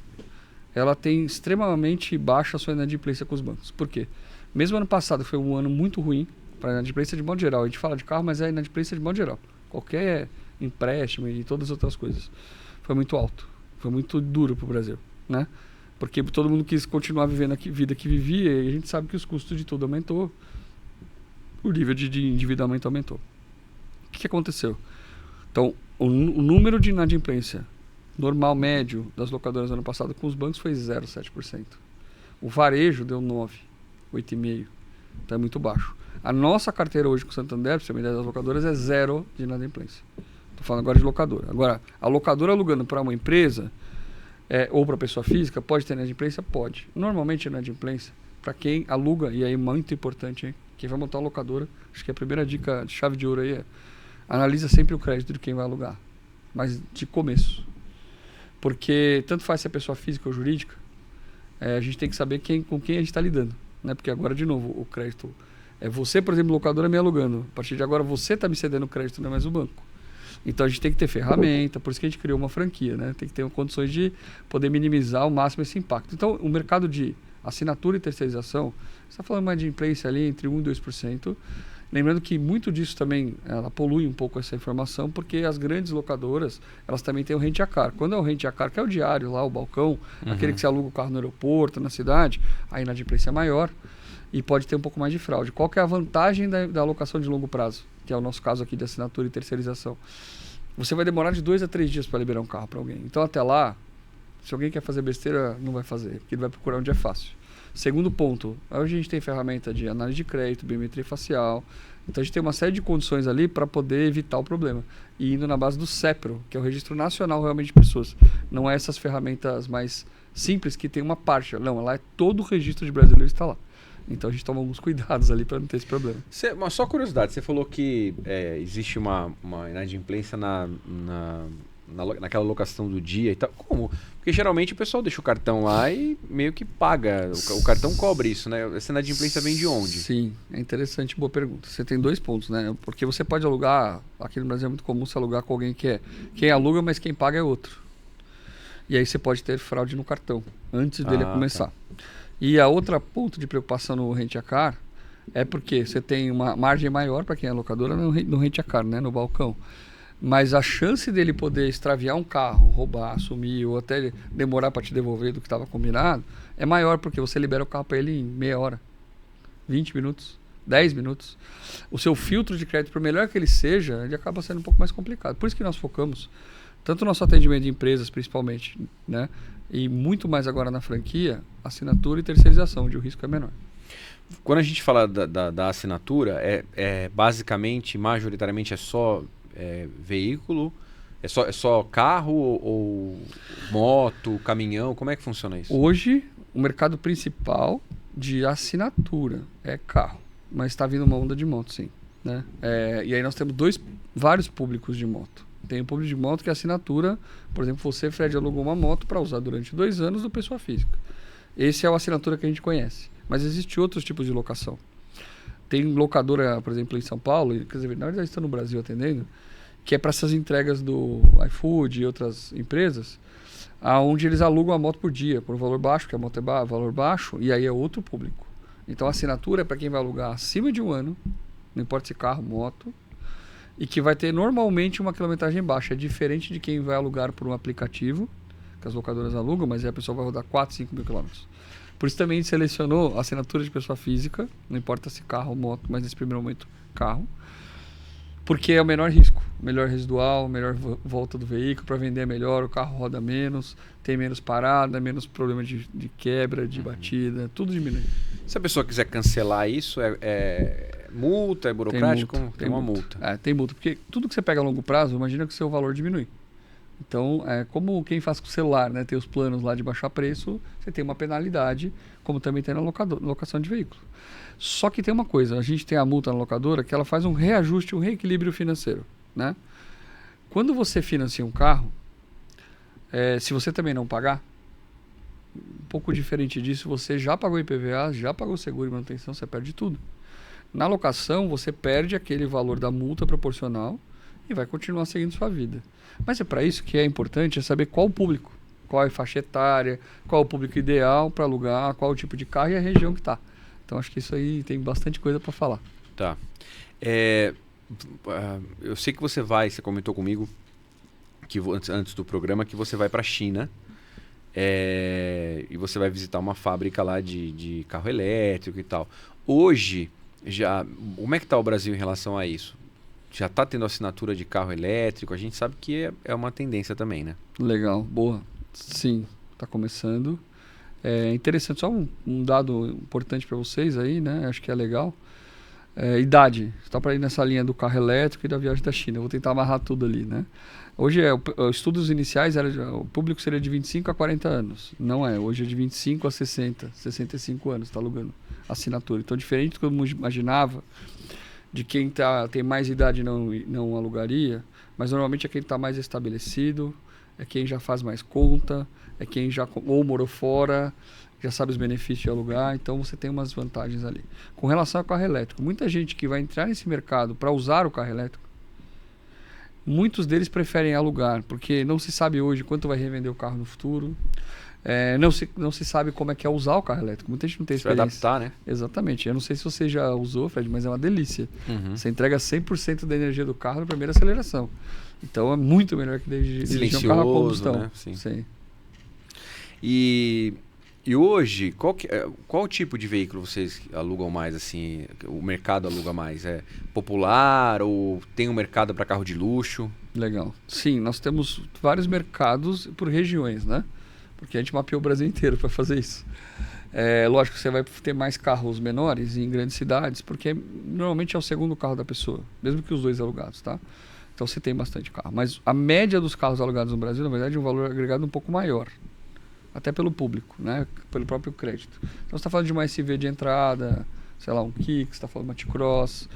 ela tem extremamente baixa a sua inadimplência com os bancos. Por quê? Mesmo ano passado foi um ano muito ruim para a inadimplência de modo geral. A gente fala de carro, mas é a inadimplência de modo geral. Qualquer empréstimo e todas as outras coisas. Foi muito alto. Foi muito duro para o Brasil, né? Porque todo mundo quis continuar vivendo a vida que vivia e a gente sabe que os custos de tudo aumentou. O nível de endividamento aumentou. O que aconteceu? Então, o número de inadimplência normal, médio, das locadoras no ano passado com os bancos foi 0,7%. O varejo deu 9%, 8,5%. Então é muito baixo. A nossa carteira hoje com o Santander, para você ter uma ideia das locadoras, é zero de inadimplência. Estou falando agora de locadora. Agora, a locadora alugando para uma empresa ou para pessoa física, pode ter inadimplência? Pode. Normalmente inadimplência, para quem aluga, e aí muito importante, hein? Quem vai montar uma locadora, acho que a primeira dica de chave de ouro aí é analisa sempre o crédito de quem vai alugar, mas de começo. Porque tanto faz se é pessoa física ou jurídica, a gente tem que saber com quem a gente está lidando. Né? Porque agora, de novo, o crédito... você, por exemplo, locadora me alugando. A partir de agora, você está me cedendo crédito, não é mais o banco. Então, a gente tem que ter ferramenta, por isso que a gente criou uma franquia. Né? Tem que ter condições de poder minimizar ao máximo esse impacto. Então, o mercado de assinatura e terceirização, você está falando mais de inadimplência ali entre 1% e 2%. Lembrando que muito disso também, ela polui um pouco essa informação, porque as grandes locadoras, elas também têm o rent a car. Quando é o rent a car, que é o diário lá, o balcão, aquele que você aluga o carro no aeroporto, na cidade, a inadimplência é maior e pode ter um pouco mais de fraude. Qual que é a vantagem da alocação de longo prazo, que é o nosso caso aqui de assinatura e terceirização? Você vai demorar de 2 a 3 dias para liberar um carro para alguém. Então, até lá, se alguém quer fazer besteira, não vai fazer, porque ele vai procurar onde é fácil. Segundo ponto, hoje a gente tem ferramenta de análise de crédito, biometria facial. Então a gente tem uma série de condições ali para poder evitar o problema. E indo na base do CEPRO, que é o Registro Nacional realmente de Pessoas. Não é essas ferramentas mais simples que tem uma parte. Não, lá é todo o registro de brasileiros está lá. Então a gente toma alguns cuidados ali para não ter esse problema. Mas só curiosidade, você falou que existe uma inadimplência naquela locação do dia e tal. Como? Porque geralmente o pessoal deixa o cartão lá e meio que paga. O cartão cobre isso, né? Essa inadimplência vem de onde? Sim, é interessante, boa pergunta. Você tem 2 pontos, né? Porque você pode alugar, aqui no Brasil é muito comum você alugar com alguém que quem aluga, mas quem paga é outro. E aí você pode ter fraude no cartão, antes dele começar. Tá. E a outra ponto de preocupação no rent a car é porque você tem uma margem maior para quem é locadora no rent a car, né? No balcão. Mas a chance dele poder extraviar um carro, roubar, sumir ou até demorar para te devolver do que estava combinado é maior, porque você libera o carro para ele em meia hora, 20 minutos, 10 minutos. O seu filtro de crédito, por melhor que ele seja, ele acaba sendo um pouco mais complicado. Por isso que nós focamos tanto no nosso atendimento de empresas, principalmente, né? E muito mais agora na franquia, assinatura e terceirização, onde o risco é menor. Quando a gente fala da assinatura, basicamente, majoritariamente, é só... veículo? É só carro ou moto, caminhão? Como é que funciona isso? Hoje, o mercado principal de assinatura é carro, mas está vindo uma onda de moto, sim. Né? E aí nós temos vários públicos de moto. Tem o público de moto que é assinatura, por exemplo, você, Fred, alugou uma moto para usar durante 2 anos do pessoa física. Esse é a assinatura que a gente conhece. Mas existem outros tipos de locação. Tem locadora, por exemplo, em São Paulo, quer dizer, na verdade está no Brasil atendendo, que é para essas entregas do iFood e outras empresas, onde eles alugam a moto por dia, por valor baixo, que a moto é valor baixo, e aí é outro público. Então a assinatura é para quem vai alugar acima de 1 ano, não importa se carro, moto, e que vai ter normalmente uma quilometragem baixa. É diferente de quem vai alugar por um aplicativo, que as locadoras alugam, mas aí a pessoa vai rodar 4, 5 mil quilômetros. Por isso também a gente selecionou a assinatura de pessoa física, não importa se carro ou moto, mas nesse primeiro momento carro, porque é o menor risco, melhor residual, melhor volta do veículo, para vender melhor, o carro roda menos, tem menos parada, menos problema de quebra, de batida, tudo diminui. Se a pessoa quiser cancelar isso, multa, é burocrático? Tem uma multa. Tem multa, porque tudo que você pega a longo prazo, imagina que o seu valor diminui. Então, como quem faz com o celular, né? Tem os planos lá de baixar preço, você tem uma penalidade, como também tem na locação de veículo. Só que tem uma coisa, a gente tem a multa na locadora que ela faz um reajuste, um reequilíbrio financeiro. Né? Quando você financia um carro, se você também não pagar, um pouco diferente disso, você já pagou IPVA, já pagou seguro e manutenção, você perde tudo. Na locação, você perde aquele valor da multa proporcional e vai continuar seguindo sua vida. Mas é para isso que é importante saber qual o público, qual é a faixa etária, qual é o público ideal para alugar, qual o tipo de carro e a região que está. Então acho que isso aí tem bastante coisa para falar. Tá. Eu sei que você comentou comigo que antes do programa que você vai para a China e você vai visitar uma fábrica lá de carro elétrico e tal. Hoje, como é que está o Brasil em relação a isso? Já está tendo assinatura de carro elétrico? A gente sabe que é uma tendência também, né? Legal, boa. Sim, está começando. É interessante, só um dado importante para vocês aí, né? Acho que é legal. Idade. Está para ir nessa linha do carro elétrico e da viagem da China. Eu vou tentar amarrar tudo ali, né? Hoje, os estudos iniciais, o público seria de 25 a 40 anos. Não é. Hoje é de 25 a 60, 65 anos, está alugando assinatura. Então, diferente do que eu imaginava, de quem tem mais idade não alugaria, mas normalmente é quem está mais estabelecido, é quem já faz mais conta, é quem já ou morou fora, já sabe os benefícios de alugar, então você tem umas vantagens ali. Com relação ao carro elétrico, muita gente que vai entrar nesse mercado para usar o carro elétrico, muitos deles preferem alugar, porque não se sabe hoje quanto vai revender o carro no futuro, não se sabe como é que é usar o carro elétrico. Muita gente não tem experiência. Vai adaptar, né? Exatamente. Eu não sei se você já usou, Fred, mas é uma delícia. Uhum. Você entrega 100% da energia do carro na primeira aceleração. Então é muito melhor que dirigir um carro a combustão. Né? Sim. Sim. E hoje, qual tipo de veículo vocês alugam mais, assim, o mercado aluga mais? É popular ou tem um mercado para carro de luxo? Legal. Sim, nós temos vários mercados por regiões, né? Porque a gente mapeou o Brasil inteiro para fazer isso. Lógico que você vai ter mais carros menores em grandes cidades, porque normalmente é o segundo carro da pessoa, mesmo que os dois alugados, tá? Então você tem bastante carro. Mas a média dos carros alugados no Brasil, na verdade, é um valor agregado um pouco maior. Até pelo público, né? Pelo próprio crédito. Então você está falando de uma SUV de entrada, sei lá, um Kicks, você está falando de uma T-Cross.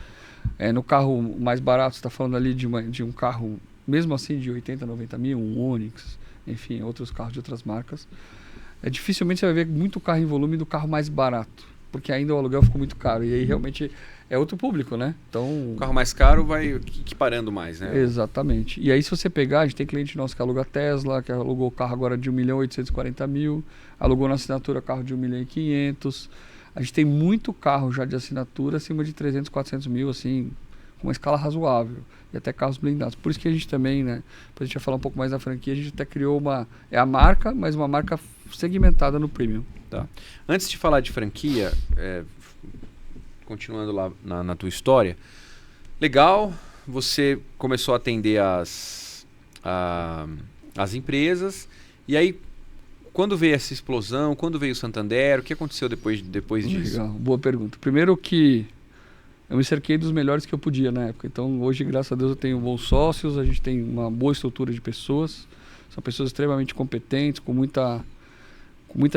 No carro mais barato, você está falando ali de um carro, mesmo assim, de 80, 90 mil, um Onix, enfim, outros carros de outras marcas. Dificilmente você vai ver muito carro em volume do carro mais barato, porque ainda o aluguel ficou muito caro. E aí realmente é outro público, né? Então, o carro mais caro vai equiparando mais, né? Exatamente. E aí se você pegar, a gente tem cliente nosso que aluga Tesla, que alugou o carro agora de 1.840.000, alugou na assinatura carro de 1.500.000. A gente tem muito carro já de assinatura acima de 300, 400 mil, assim, com uma escala razoável. E até carros blindados. Por isso que a gente também, né? Depois a gente vai falar um pouco mais da franquia, a gente até criou a marca, mas uma marca segmentada no premium. Tá. Antes de falar de franquia, continuando lá na tua história, legal, você começou a atender as empresas, e aí, quando veio essa explosão, quando veio o Santander, o que aconteceu depois disso? Legal, boa pergunta. Primeiro que eu me cerquei dos melhores que eu podia na época, então hoje, graças a Deus, eu tenho bons sócios, a gente tem uma boa estrutura de pessoas, são pessoas extremamente competentes, com muita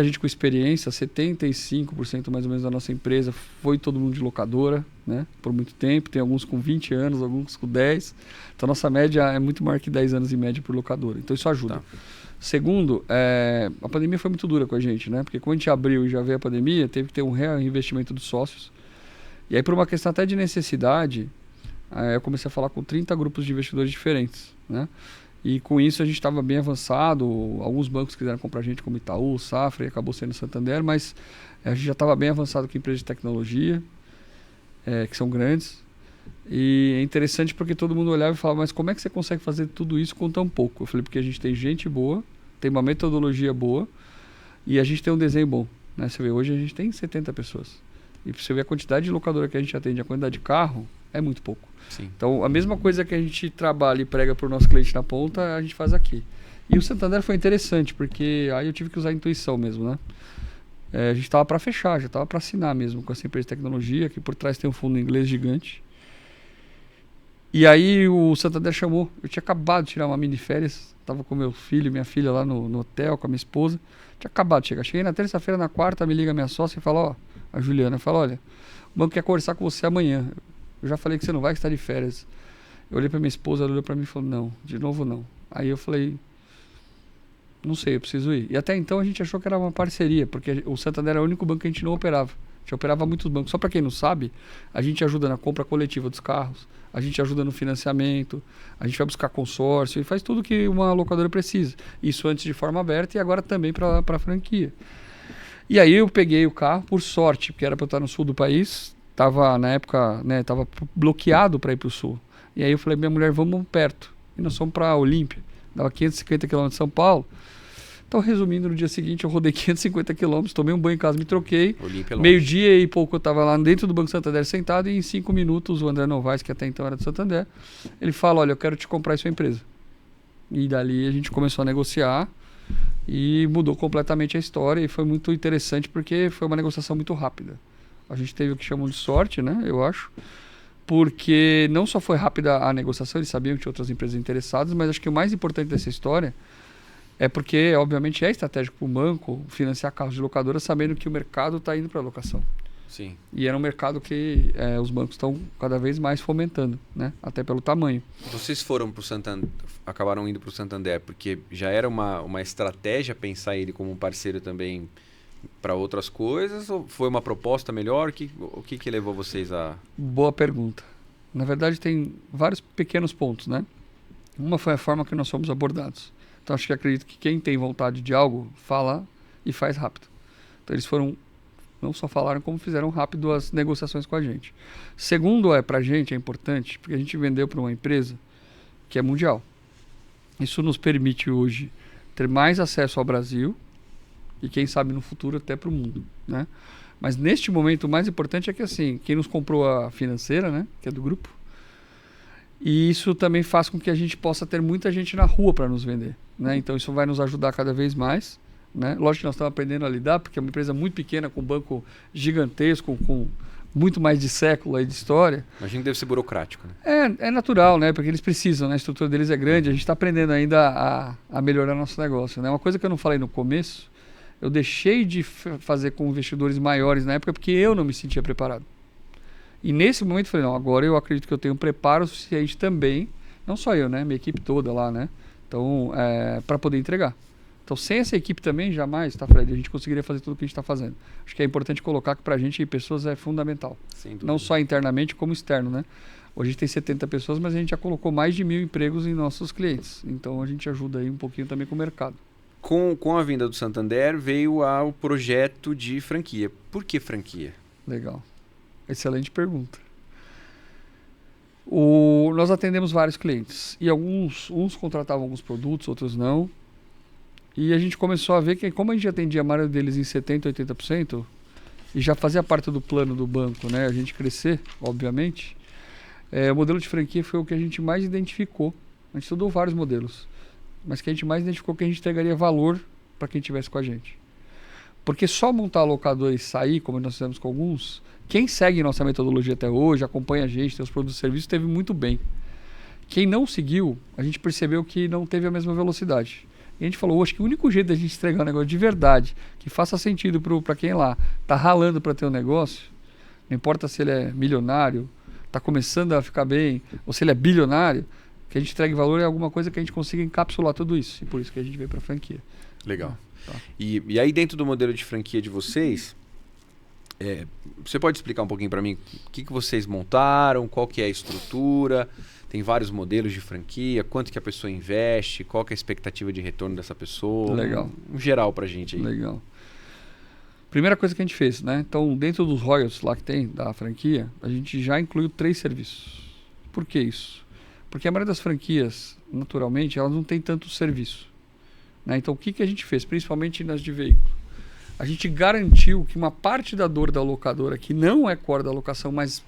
gente com experiência. 75% mais ou menos da nossa empresa foi todo mundo de locadora, né? Por muito tempo. Tem alguns com 20 anos, alguns com 10. Então, nossa média é muito maior que 10 anos em média por locadora. Então, isso ajuda. Tá. Segundo, a pandemia foi muito dura com a gente, né? Porque quando a gente abriu e já veio a pandemia, teve que ter um reinvestimento dos sócios. E aí, por uma questão até de necessidade, eu comecei a falar com 30 grupos de investidores diferentes, né? E com isso a gente estava bem avançado. Alguns bancos quiseram comprar a gente, como Itaú, Safra, e acabou sendo Santander, mas a gente já estava bem avançado com empresas de tecnologia, que são grandes. E é interessante porque todo mundo olhava e falava, mas como é que você consegue fazer tudo isso com tão pouco? Eu falei, porque a gente tem gente boa, tem uma metodologia boa e a gente tem um desenho bom, né? Você vê, hoje a gente tem 70 pessoas. E você vê a quantidade de locadora que a gente atende, a quantidade de carro, é muito pouco. Sim. Então, a mesma coisa que a gente trabalha e prega para o nosso cliente na ponta, a gente faz aqui. E o Santander foi interessante, porque aí eu tive que usar a intuição mesmo, né? A gente estava para fechar, já estava para assinar mesmo com essa empresa de tecnologia, que por trás tem um fundo inglês gigante. E aí o Santander chamou. Eu tinha acabado de tirar uma mini férias, estava com meu filho e minha filha lá no hotel, com a minha esposa. Tinha acabado de chegar. Cheguei na terça-feira, na quarta, me liga minha sócia e fala, a Juliana, fala, olha, o banco quer conversar com você amanhã. Eu já falei que você não vai, que está de férias. Eu olhei para minha esposa, ela olhou para mim e falou, não, de novo não. Aí eu falei, não sei, eu preciso ir. E até então a gente achou que era uma parceria, porque o Santander era o único banco que a gente não operava. A gente operava muitos bancos. Só para quem não sabe, a gente ajuda na compra coletiva dos carros, a gente ajuda no financiamento, a gente vai buscar consórcio e faz tudo que uma locadora precisa. Isso antes de forma aberta e agora também para a franquia. E aí eu peguei o carro, por sorte, porque era para eu estar no sul do país, estava na época, né, estava bloqueado para ir para o sul. E aí eu falei, minha mulher, vamos perto. E nós fomos para Olímpia, dava 550 km de São Paulo. Então, resumindo, no dia seguinte eu rodei 550 km, tomei um banho em casa, me troquei. Meio-dia e pouco eu estava lá dentro do Banco Santander sentado e em 5 minutos o André Novaes, que até então era do Santander, ele fala, olha, eu quero te comprar em sua empresa. E dali a gente começou a negociar E mudou completamente a história e foi muito interessante porque foi uma negociação muito rápida. A gente teve o que chamam de sorte, né, eu acho, porque não só foi rápida a negociação, eles sabiam que tinha outras empresas interessadas, mas acho que o mais importante dessa história é porque, obviamente, é estratégico para o banco financiar carros de locadora sabendo que o mercado está indo para a locação. Sim. E era um mercado que os bancos estão cada vez mais fomentando, né? Até pelo tamanho. Vocês foram para o Santander, acabaram indo para o Santander, porque já era uma estratégia pensar ele como um parceiro também para outras coisas? Ou foi uma proposta melhor? O que levou vocês a... Boa pergunta. Na verdade, tem vários pequenos pontos, né? Uma foi a forma que nós fomos abordados. Então, acho que acredito que quem tem vontade de algo, fala e faz rápido. Então, eles foram... Não só falaram, como fizeram rápido as negociações com a gente. Segundo, pra gente é importante, porque a gente vendeu para uma empresa que é mundial. Isso nos permite hoje ter mais acesso ao Brasil e quem sabe no futuro até para o mundo, né? Mas neste momento o mais importante é que assim, quem nos comprou a financeira, né, que é do grupo, e isso também faz com que a gente possa ter muita gente na rua para nos vender, né? Então isso vai nos ajudar cada vez mais. Né? Lógico que nós estamos aprendendo a lidar, porque é uma empresa muito pequena, com um banco gigantesco, com muito mais de século aí de história. Imagino que deve ser burocrático. Né? É natural, né? Porque eles precisam, né? A estrutura deles é grande, a gente está aprendendo ainda a melhorar nosso negócio. Né? Uma coisa que eu não falei no começo, eu deixei de fazer com investidores maiores na época porque eu não me sentia preparado. E nesse momento eu falei, não, agora eu acredito que eu tenho um preparo suficiente também, não só eu, né? Minha equipe toda lá, né? Então, para poder entregar. Então, sem essa equipe também, jamais, tá, Fred? A gente conseguiria fazer tudo o que a gente está fazendo. Acho que é importante colocar que para a gente pessoas é fundamental. Não só internamente, como externo, né? Hoje a gente tem 70 pessoas, mas a gente já colocou mais de 1.000 empregos em nossos clientes. Então, a gente ajuda aí um pouquinho também com o mercado. Com a vinda do Santander, veio o projeto de franquia. Por que franquia? Legal. Excelente pergunta. Nós atendemos vários clientes. E uns contratavam alguns produtos, outros não. E a gente começou a ver que, como a gente atendia a maioria deles em 70%, 80%, e já fazia parte do plano do banco, né? A gente crescer, obviamente, o modelo de franquia foi o que a gente mais identificou. A gente estudou vários modelos, mas que a gente mais identificou que a gente entregaria valor para quem estivesse com a gente. Porque só montar a locadora e sair, como nós fizemos com alguns, quem segue nossa metodologia até hoje, acompanha a gente, tem os produtos e serviços, teve muito bem. Quem não seguiu, a gente percebeu que não teve a mesma velocidade. E a gente falou, acho que o único jeito da gente entregar um negócio de verdade, que faça sentido para quem lá está ralando para ter um negócio, não importa se ele é milionário, está começando a ficar bem, ou se ele é bilionário, que a gente entregue valor é alguma coisa que a gente consiga encapsular tudo isso. E por isso que a gente veio para a franquia. Legal. Tá. E aí dentro do modelo de franquia de vocês, você pode explicar um pouquinho para mim o que vocês montaram, qual que é a estrutura? Tem vários modelos de franquia, quanto que a pessoa investe, qual que é a expectativa de retorno dessa pessoa. Legal. Um geral pra gente aí. Legal. Primeira coisa que a gente fez, né? Então, dentro dos royalties lá que tem, da franquia, a gente já incluiu 3 serviços. Por que isso? Porque a maioria das franquias, naturalmente, elas não tem tanto serviço. Né? Então, o que a gente fez? Principalmente nas de veículo. A gente garantiu que uma parte da dor da locadora, que não é core da locação, mas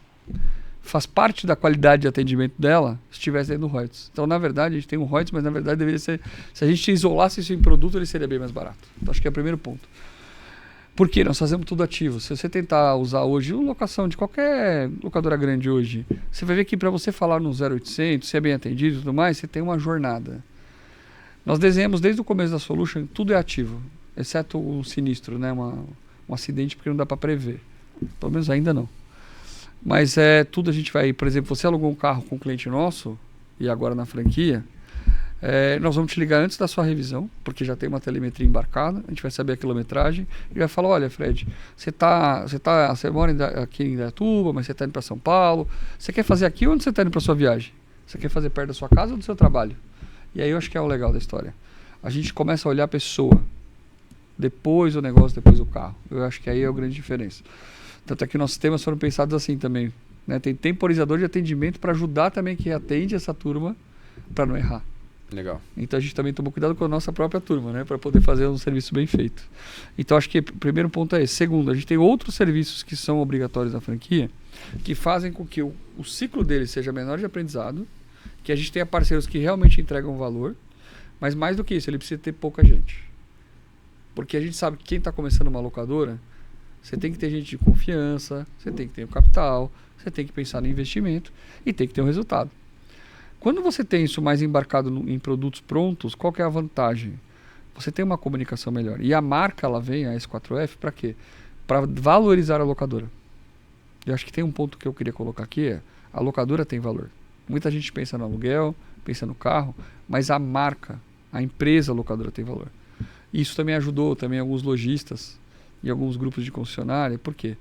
faz parte da qualidade de atendimento dela, estivesse dentro do royalties. Então, na verdade, a gente tem um royalties, mas na verdade deveria ser... Se a gente isolasse isso em produto, ele seria bem mais barato. Então, acho que é o primeiro ponto. Por quê? Nós fazemos tudo ativo. Se você tentar usar hoje uma locação de qualquer locadora grande hoje, você vai ver que para você falar no 0800, ser bem atendido e tudo mais, você tem uma jornada. Nós desenhamos desde o começo da Solution, tudo é ativo, exceto o sinistro, né? Um acidente, porque não dá para prever. Pelo menos ainda não. Mas tudo a gente vai... Por exemplo, você alugou um carro com um cliente nosso, e agora na franquia, nós vamos te ligar antes da sua revisão, porque já tem uma telemetria embarcada, a gente vai saber a quilometragem, e vai falar, olha, Fred, você mora aqui em Indaiatuba, mas você está indo para São Paulo, você quer fazer aqui ou onde você está indo para sua viagem? Você quer fazer perto da sua casa ou do seu trabalho? E aí eu acho que é o legal da história. A gente começa a olhar a pessoa, depois o negócio, depois o carro. Eu acho que aí é a grande diferença. Tanto é que nossos temas foram pensados assim também. Né? Tem temporizador de atendimento para ajudar também quem atende essa turma para não errar. Legal. Então a gente também tomou cuidado com a nossa própria turma, né? Para poder fazer um serviço bem feito. Então acho que o primeiro ponto é esse. Segundo, a gente tem outros serviços que são obrigatórios na franquia, que fazem com que o ciclo deles seja menor de aprendizado, que a gente tenha parceiros que realmente entregam valor, mas mais do que isso, ele precisa ter pouca gente. Porque a gente sabe que quem está começando uma locadora, você tem que ter gente de confiança, você tem que ter o capital, você tem que pensar no investimento e tem que ter um resultado. Quando você tem isso mais embarcado em produtos prontos, qual que é a vantagem? Você tem uma comunicação melhor. E a marca, ela vem, a S4F, para quê? Para valorizar a locadora. Eu acho que tem um ponto que eu queria colocar aqui, a locadora tem valor. Muita gente pensa no aluguel, pensa no carro, mas a marca, a empresa locadora tem valor. Isso também ajudou também alguns lojistas e alguns grupos de concessionária. Por quê?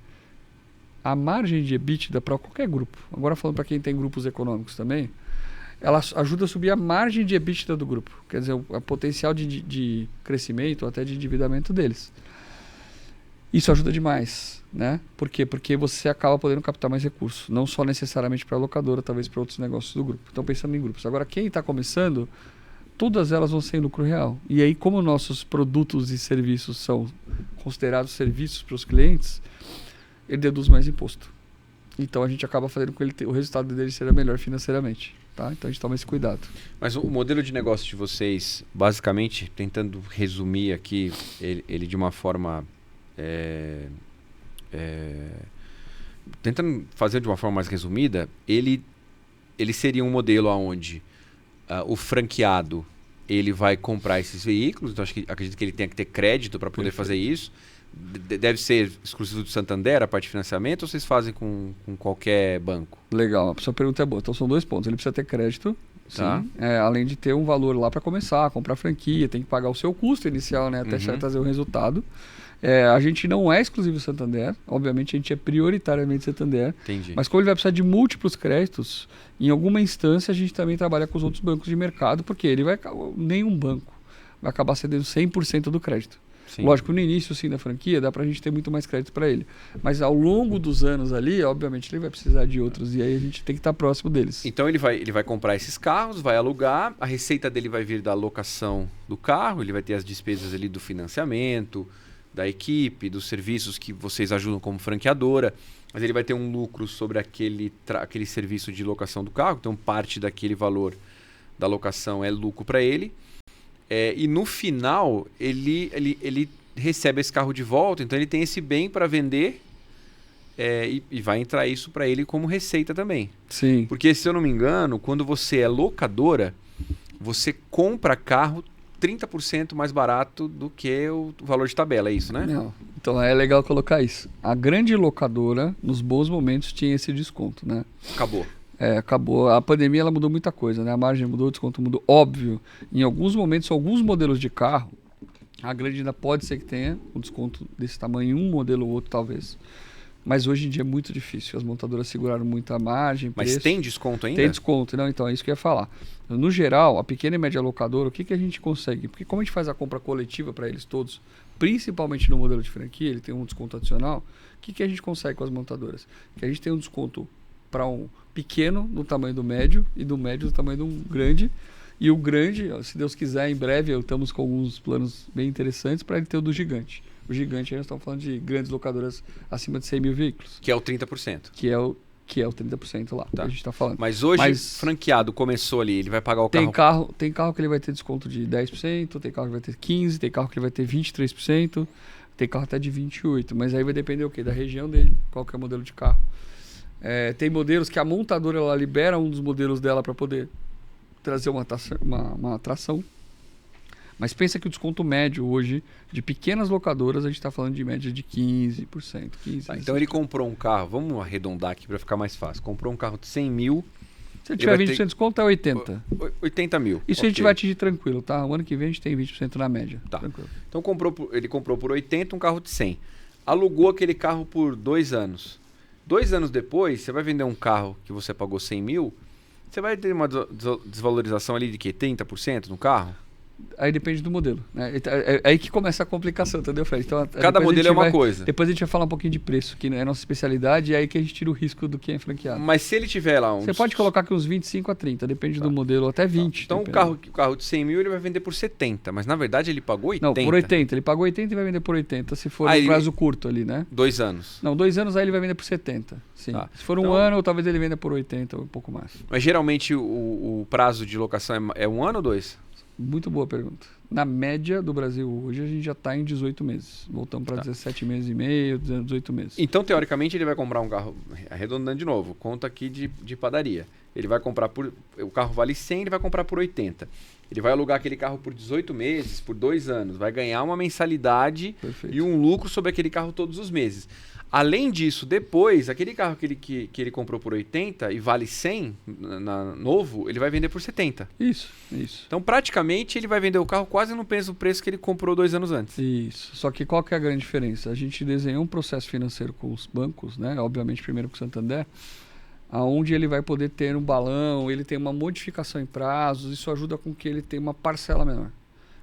A margem de EBITDA para qualquer grupo, agora falando para quem tem grupos econômicos também, ela ajuda a subir a margem de EBITDA do grupo. Quer dizer, o potencial de crescimento, até de endividamento deles. Isso ajuda demais, né? Por quê? Porque você acaba podendo captar mais recursos. Não só necessariamente para a locadora, talvez para outros negócios do grupo. Então, pensando em grupos. Agora, quem está começando, todas elas vão ser em lucro real. E aí, como nossos produtos e serviços são considerados serviços para os clientes, ele deduz mais imposto. Então, a gente acaba fazendo com que o resultado dele seja melhor financeiramente. Tá? Então, a gente toma esse cuidado. Mas o modelo de negócio de vocês, basicamente, tentando resumir aqui ele de uma forma... tentando fazer de uma forma mais resumida, ele seria um modelo onde o franqueado ele vai comprar esses veículos, então acredito que ele tenha que ter crédito para poder fazer isso. Deve ser exclusivo do Santander, a parte de financiamento, ou vocês fazem com qualquer banco? Legal, a sua pergunta é boa. Então são 2 pontos. Ele precisa ter crédito, tá. Sim, além de ter um valor lá para começar, comprar franquia, tem que pagar o seu custo inicial, né, até trazer o resultado. A gente não é exclusivo do Santander, obviamente a gente é prioritariamente Santander. Entendi. Mas como ele vai precisar de múltiplos créditos, em alguma instância a gente também trabalha com os outros bancos de mercado, porque nenhum banco vai acabar cedendo 100% do crédito. Sim. Lógico, no início sim da franquia dá pra gente ter muito mais crédito para ele. Mas ao longo dos anos ali, obviamente ele vai precisar de outros e aí a gente tem que estar próximo deles. Então ele vai comprar esses carros, vai alugar, a receita dele vai vir da locação do carro, ele vai ter as despesas ali do financiamento, da equipe, dos serviços que vocês ajudam como franqueadora, mas ele vai ter um lucro sobre aquele serviço de locação do carro, então parte daquele valor da locação é lucro para ele. E no final ele recebe esse carro de volta, então ele tem esse bem para vender e vai entrar isso para ele como receita também. Sim. Porque, se eu não me engano, quando você é locadora, você compra carro 30% mais barato do que o valor de tabela, é isso, né? Não. Então é legal colocar isso. A grande locadora, nos bons momentos, tinha esse desconto, né? Acabou. Acabou. A pandemia ela mudou muita coisa, né? A margem mudou, o desconto mudou. Óbvio, em alguns momentos, alguns modelos de carro, a grande ainda pode ser que tenha um desconto desse tamanho, um modelo ou outro talvez. Mas hoje em dia é muito difícil. As montadoras seguraram muito a margem, Mas preço. tem desconto ainda? Tem desconto, não? Então é isso que eu ia falar. No geral, a pequena e média locadora, o que a gente consegue? Porque como a gente faz a compra coletiva para eles todos, principalmente no modelo de franquia, ele tem um desconto adicional. O que a gente consegue com as montadoras? Que a gente tem um desconto para um pequeno no tamanho do médio e do médio no tamanho do grande. E o grande, se Deus quiser, em breve, estamos com alguns planos bem interessantes para ele ter o do gigante. O gigante, nós estamos falando de grandes locadoras acima de 100 mil veículos. Que é o 30%. Que é o 30% lá, Tá. que a gente está falando. Mas hoje, franqueado começou ali, ele vai pagar o carro... Tem carro que ele vai ter desconto de 10%, tem carro que vai ter 15%, tem carro que ele vai ter 23%, tem carro até de 28%. Mas aí vai depender o quê? Da região dele, qual que é o modelo de carro. Tem modelos que a montadora ela libera um dos modelos dela para poder trazer uma atração. Mas pensa que o desconto médio hoje de pequenas locadoras, a gente está falando de média de 15%. 15%. Então ele comprou um carro, vamos arredondar aqui para ficar mais fácil. Comprou um carro de 100 mil. Se ele tiver 20% de desconto, é 80. 80 mil. Isso a gente vai atingir tranquilo, tá? O ano que vem a gente tem 20% na média. Tá. Tranquilo. Então ele comprou por 80 um carro de 100. Alugou aquele carro por 2 anos. 2 anos depois, você vai vender um carro que você pagou 100 mil, você vai ter uma desvalorização ali de quê? 30% no carro? Aí depende do modelo, né? É aí que começa a complicação, entendeu, Fred? Então, cada modelo é uma coisa. Depois a gente vai falar um pouquinho de preço, que é a nossa especialidade, e é aí que a gente tira o risco do que é franqueado. Mas se ele tiver lá Você pode colocar aqui uns 25 a 30, depende do modelo, até 20. Então o carro de 100 mil ele vai vender por 70, mas na verdade ele pagou 80. Não, por 80. Ele pagou 80 e vai vender por 80, se for um prazo curto ali, né? 2 anos. Não, 2 anos aí ele vai vender por 70, sim. Tá. Se for um ano, talvez ele venda por 80 ou um pouco mais. Mas geralmente o prazo de locação é 1 ano ou 2? Muito boa pergunta. Na média do Brasil hoje, a gente já está em 18 meses. Voltamos para 17 meses e meio, 18 meses. Então, teoricamente, ele vai comprar um carro, arredondando de novo, conta aqui de padaria. Ele vai comprar o carro vale 100, ele vai comprar por 80. Ele vai alugar aquele carro por 18 meses, por 2 anos. Vai ganhar uma mensalidade e um lucro sobre aquele carro todos os meses. Além disso, depois, aquele carro que ele comprou por 80 e vale 100 novo, ele vai vender por 70. Isso. Então, praticamente, ele vai vender o carro quase no mesmo preço que ele comprou 2 anos antes. Isso. Só que qual que é a grande diferença? A gente desenhou um processo financeiro com os bancos, né? Obviamente, primeiro com o Santander, aonde ele vai poder ter um balão, ele tem uma modificação em prazos, isso ajuda com que ele tenha uma parcela menor.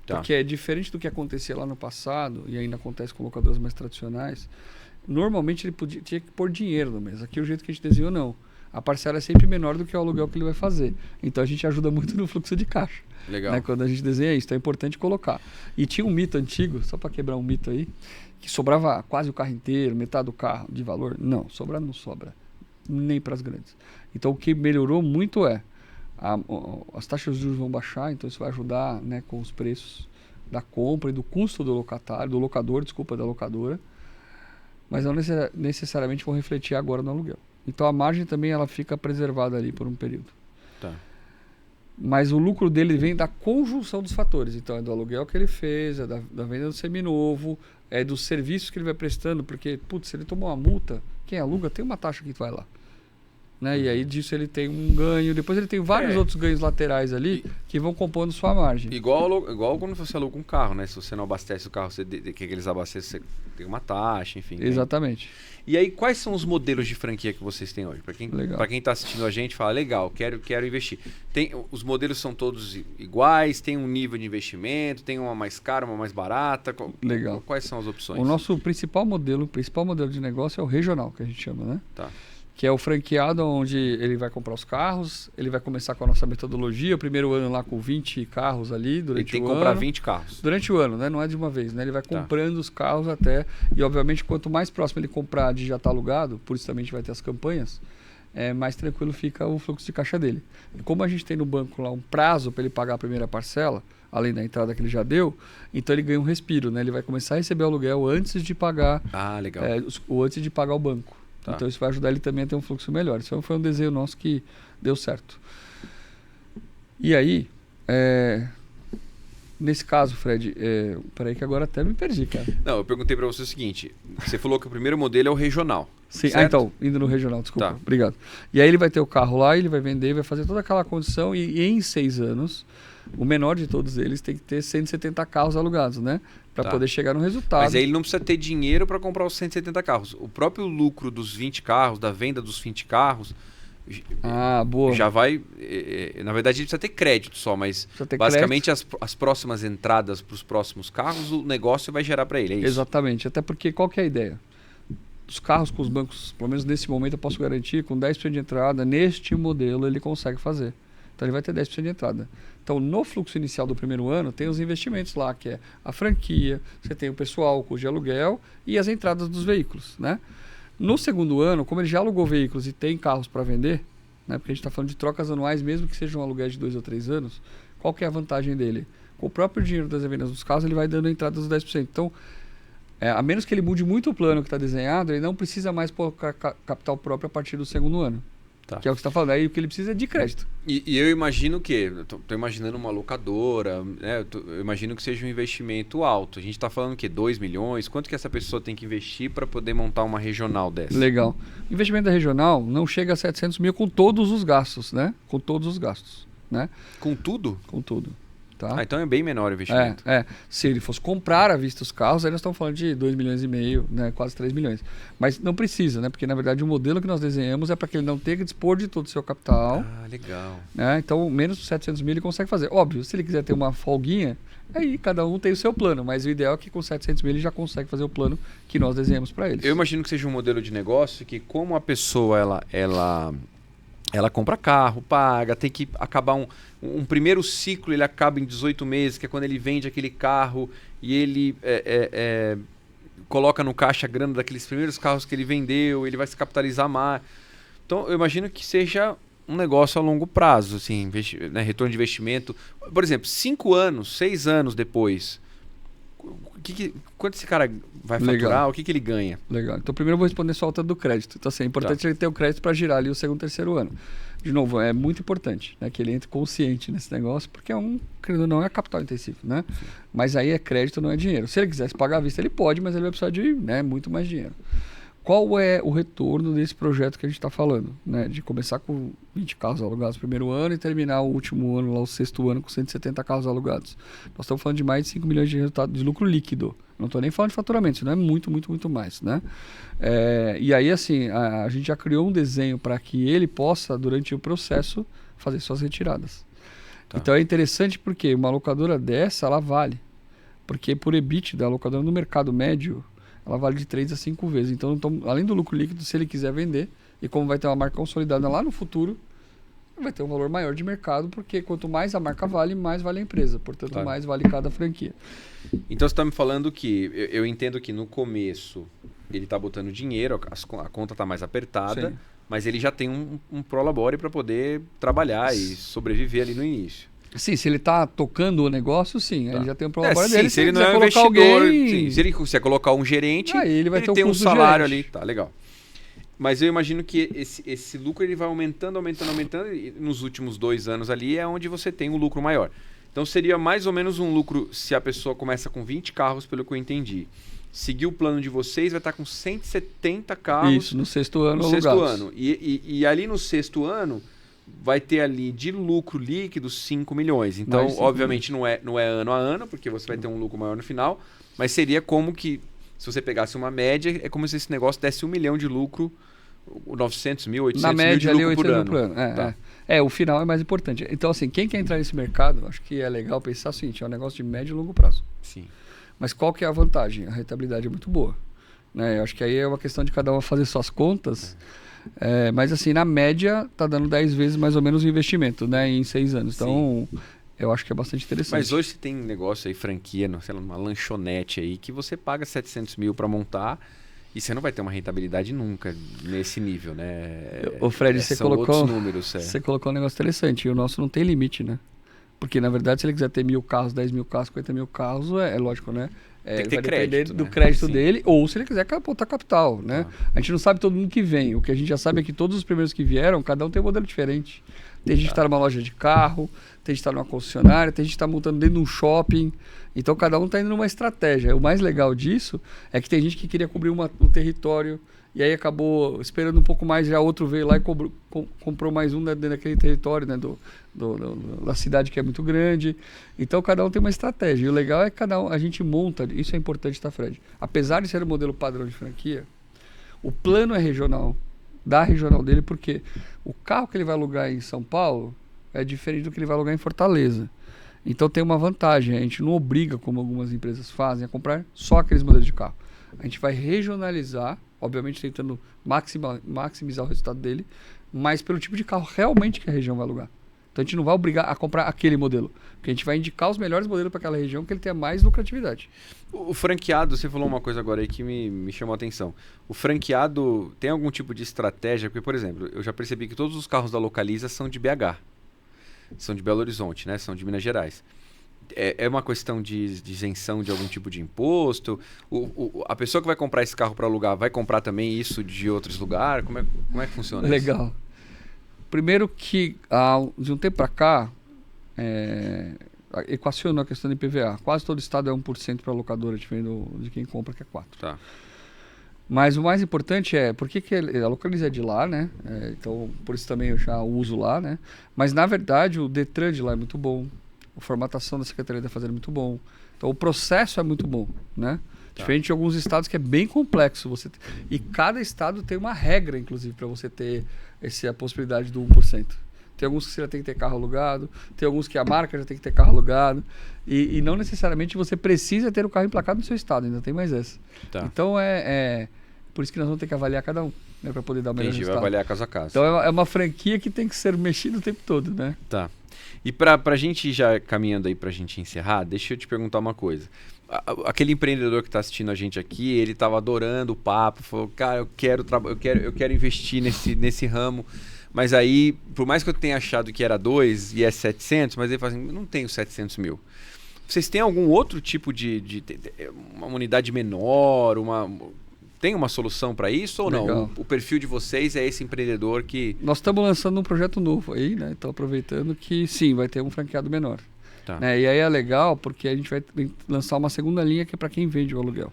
Tá. Porque é diferente do que acontecia lá no passado, e ainda acontece com locadoras mais tradicionais. Normalmente ele tinha que pôr dinheiro no mês. Aqui o jeito que a gente desenhou, não. A parcela é sempre menor do que o aluguel que ele vai fazer. Então a gente ajuda muito no fluxo de caixa. Legal. Né? Quando a gente desenha isso, então é importante colocar. E tinha um mito antigo, só para quebrar um mito aí, que sobrava quase o carro inteiro, metade do carro de valor. Não, sobrar não sobra. Nem para as grandes. Então o que melhorou muito é as taxas de juros vão baixar, então isso vai ajudar, né, com os preços da compra e do custo do locador, da locadora. Mas não necessariamente vão refletir agora no aluguel. Então a margem também ela fica preservada ali por um período. Tá. Mas o lucro dele vem da conjunção dos fatores. Então é do aluguel que ele fez, é da venda do seminovo, é dos serviços que ele vai prestando, porque, putz, se ele tomou uma multa, quem aluga tem uma taxa que vai lá. Né? E aí disso ele tem um ganho, depois ele tem vários outros ganhos laterais ali que vão compondo sua margem. Igual quando você aluga um carro, né? Se você não abastece o carro, que eles abastecem, você tem uma taxa, enfim. Exatamente. Né? E aí, quais são os modelos de franquia que vocês têm hoje? Para quem está assistindo a gente, fala, legal, quero investir. Os modelos são todos iguais? Tem um nível de investimento? Tem uma mais cara, uma mais barata? Legal. Quais são as opções? O nosso principal modelo de negócio é o regional, que a gente chama, né? Tá. Que é o franqueado, onde ele vai comprar os carros, ele vai começar com a nossa metodologia, o primeiro ano lá com 20 carros ali, durante o ano. Ele tem que comprar 20 carros. Durante o ano, né? Não é de uma vez, né? Ele vai comprando os carros até, e obviamente quanto mais próximo ele comprar de já estar alugado, por isso também a gente vai ter as campanhas, mais tranquilo fica o fluxo de caixa dele. E como a gente tem no banco lá um prazo para ele pagar a primeira parcela, além da entrada que ele já deu, então ele ganha um respiro, né? Ele vai começar a receber o aluguel antes de pagar, legal. Antes de pagar o banco. Tá. Então isso vai ajudar ele também a ter um fluxo melhor. Isso foi um desenho nosso que deu certo. E aí, nesse caso, Fred, peraí que agora até me perdi, cara. Não, eu perguntei para você o seguinte, você falou que o primeiro modelo é o regional. Sim, então, indo no regional, desculpa. Tá. Obrigado. E aí ele vai ter o carro lá, ele vai vender, vai fazer toda aquela condição e em 6 anos, o menor de todos eles tem que ter 170 carros alugados, né? Para poder chegar no resultado. Mas aí ele não precisa ter dinheiro para comprar os 170 carros. O próprio lucro dos 20 carros, da venda dos 20 carros, boa. Já vai... na verdade, ele precisa ter crédito só, mas basicamente as próximas entradas para os próximos carros, o negócio vai gerar para ele, é isso? Exatamente. Até porque qual que é a ideia? Os carros com os bancos, pelo menos nesse momento eu posso garantir, com 10% de entrada, neste modelo ele consegue fazer. Então ele vai ter 10% de entrada. Então no fluxo inicial do primeiro ano tem os investimentos lá, que é a franquia, você tem o pessoal, o custo de aluguel e as entradas dos veículos, né? No segundo ano, como ele já alugou veículos e tem carros para vender, né? Porque a gente está falando de trocas anuais, mesmo que seja um aluguel de 2 ou 3 anos, qual que é a vantagem dele? Com o próprio dinheiro das vendas dos carros, ele vai dando a entrada dos 10%. Então, a menos que ele mude muito o plano que está desenhado, ele não precisa mais pôr capital próprio a partir do segundo ano. Tá. Que é o que você está falando. Aí o que ele precisa é de crédito. E eu imagino que... Estou imaginando uma locadora, né? Eu imagino que seja um investimento alto. A gente está falando o quê? 2 milhões? Quanto que essa pessoa tem que investir para poder montar uma regional dessa? Legal. O investimento da regional não chega a 700 mil com todos os gastos, né? Com todos os gastos, né? Com tudo? Com tudo. Tá? Então é bem menor o investimento. Se ele fosse comprar à vista os carros, aí nós estamos falando de 2 milhões e meio, né? Quase 3 milhões. Mas não precisa, né? Porque na verdade o modelo que nós desenhamos é para que ele não tenha que dispor de todo o seu capital. Legal. Né? Então menos de 700 mil ele consegue fazer. Óbvio, se ele quiser ter uma folguinha, aí cada um tem o seu plano. Mas o ideal é que com 700 mil ele já consegue fazer o plano que nós desenhamos para eles. Eu imagino que seja um modelo de negócio que, como a pessoa ela compra carro, paga, tem que acabar um primeiro ciclo, ele acaba em 18 meses, que é quando ele vende aquele carro e ele coloca no caixa a grana daqueles primeiros carros que ele vendeu, ele vai se capitalizar mais. Então, eu imagino que seja um negócio a longo prazo, assim, né, retorno de investimento. Por exemplo, 5 anos, 6 anos depois, quanto esse cara vai faturar, Legal. o que ele ganha? Legal. Então, primeiro eu vou responder só o tanto do crédito. Então, assim, é importante ele ter o crédito para girar ali o segundo, terceiro ano. De novo, é muito importante, né, que ele entre consciente nesse negócio, porque não é capital intensivo, né? Mas aí é crédito, não é dinheiro. Se ele quisesse pagar à vista, ele pode, mas ele vai precisar de, né, muito mais dinheiro. Qual é o retorno desse projeto que a gente está falando? Né? De começar com 20 carros alugados no primeiro ano e terminar o último ano, lá o sexto ano, com 170 carros alugados. Nós estamos falando de mais de 5 milhões de resultado de lucro líquido. Não estou nem falando de faturamento, isso não é muito, muito, muito mais. Né? E aí, assim, a gente já criou um desenho para que ele possa, durante o processo, fazer suas retiradas. Tá. Então é interessante porque uma locadora dessa, ela vale. Porque por EBITDA, a locadora no mercado médio, ela vale de 3 a 5 vezes. Então, além do lucro líquido, se ele quiser vender, e como vai ter uma marca consolidada lá no futuro, vai ter um valor maior de mercado, porque quanto mais a marca vale, mais vale a empresa. Portanto, claro, mais vale cada franquia. Então, você está me falando que, eu entendo que no começo ele está botando dinheiro, a conta está mais apertada, sim, mas ele já tem um prolabore para poder trabalhar e sobreviver ali no início. Sim, se ele está tocando o negócio, sim. Tá. Ele já tem um prolabore sim, dele. Se ele não é um investidor, sim, se ele quiser colocar um gerente, ele vai ter tem um salário ali. Tá, legal. Mas eu imagino que esse lucro ele vai aumentando, e nos últimos 2 anos ali é onde você tem um lucro maior. Então seria mais ou menos um lucro se a pessoa começa com 20 carros, pelo que eu entendi. Seguir o plano de vocês, vai estar com 170 carros. Isso, no sexto ano. No sexto ano. E ali no sexto ano vai ter ali de lucro líquido 5 milhões. Então, obviamente, não é ano a ano, porque você vai ter um lucro maior no final, mas seria como que, se você pegasse uma média, é como se esse negócio desse 1 milhão de lucro, 900 mil, 800 na média, mil de lucro ali, por ano. Tá. O final é mais importante. Então, assim, quem quer entrar nesse mercado, acho que é legal pensar o seguinte, é um negócio de médio e longo prazo. Sim. Mas qual que é a vantagem? A rentabilidade é muito boa. Né? Eu acho que aí é uma questão de cada um fazer suas contas. Mas assim, na média, tá dando 10 vezes mais ou menos o investimento, né? Em 6 anos. Então, sim, eu acho que é bastante interessante. Mas hoje você tem negócio aí, franquia, sei lá, uma lanchonete aí, que você paga 700 mil para montar e você não vai ter uma rentabilidade nunca nesse nível, né? O Fred, você colocou um negócio interessante. E o nosso não tem limite, né? Porque, na verdade, se ele quiser ter 1.000 carros, 10 mil carros, 50 mil carros, é lógico, né? Tem que ter crédito, do crédito sim, dele, ou se ele quiser botar capital, né? A gente não sabe todo mundo que vem. O que a gente já sabe é que todos os primeiros que vieram, cada um tem um modelo diferente. Tem gente que está numa loja de carro, tem gente que está numa concessionária, tem gente que está montando dentro de um shopping. Então, cada um está indo numa estratégia. O mais legal disso é que tem gente que queria cobrir um território e aí acabou esperando um pouco mais, já outro veio lá e comprou mais um dentro daquele território, né, da cidade que é muito grande. Então, cada um tem uma estratégia. E o legal é que a gente monta, isso é importante, tá, Fred? Apesar de ser um modelo padrão de franquia, o plano é regional, da regional dele, porque o carro que ele vai alugar em São Paulo é diferente do que ele vai alugar em Fortaleza. Então, tem uma vantagem. A gente não obriga, como algumas empresas fazem, a comprar só aqueles modelos de carro. A gente vai regionalizar, obviamente tentando maximizar o resultado dele, mas pelo tipo de carro realmente que a região vai alugar. Então a gente não vai obrigar a comprar aquele modelo, porque a gente vai indicar os melhores modelos para aquela região que ele tenha mais lucratividade. O franqueado, você falou uma coisa agora aí que me chamou a atenção. O franqueado tem algum tipo de estratégia? Porque, por exemplo, eu já percebi que todos os carros da Localiza são de BH, são de Belo Horizonte, né? São de Minas Gerais. É uma questão de isenção de algum tipo de imposto? A pessoa que vai comprar esse carro para alugar vai comprar também isso de outros lugares? Como é que funciona Legal. isso? Primeiro que, de um tempo para cá, equacionou a questão de IPVA. Quase todo estado é 1% para a locadora, diferente de quem compra, que é 4%. Tá. Mas o mais importante é, por que a Localiza é de lá, né? Então, por isso também eu já uso lá, né? Mas, na verdade, o Detran de lá é muito bom. A formatação da Secretaria da Fazenda é muito bom. Então, o processo é muito bom, né? Tá. Diferente de alguns estados que é bem complexo. E cada estado tem uma regra, inclusive, para você ter a possibilidade do 1%. Tem alguns que você já tem que ter carro alugado, tem alguns que a marca já tem que ter carro alugado. E não necessariamente você precisa ter o carro emplacado no seu estado, ainda tem mais essa. Tá. Então, por isso que nós vamos ter que avaliar cada um, né, para poder dar o melhor resultado. Vai avaliar caso a caso. Então, é uma franquia que tem que ser mexida o tempo todo, né? Tá. E pra gente já caminhando aí pra gente encerrar, deixa eu te perguntar uma coisa. Aquele empreendedor que está assistindo a gente aqui, ele estava adorando o papo, falou, cara, eu quero investir nesse ramo, mas aí, por mais que eu tenha achado que era 2 e é 700, mas ele fala assim, não tenho 700 mil. Vocês têm algum outro tipo de uma unidade menor, tem uma solução para isso ou Legal. não? O perfil de vocês é esse empreendedor que... Nós estamos lançando um projeto novo aí, né? Então, aproveitando que sim, vai ter um franqueado menor. Tá. Né? E aí é legal porque a gente vai lançar uma segunda linha que é para quem vende o aluguel.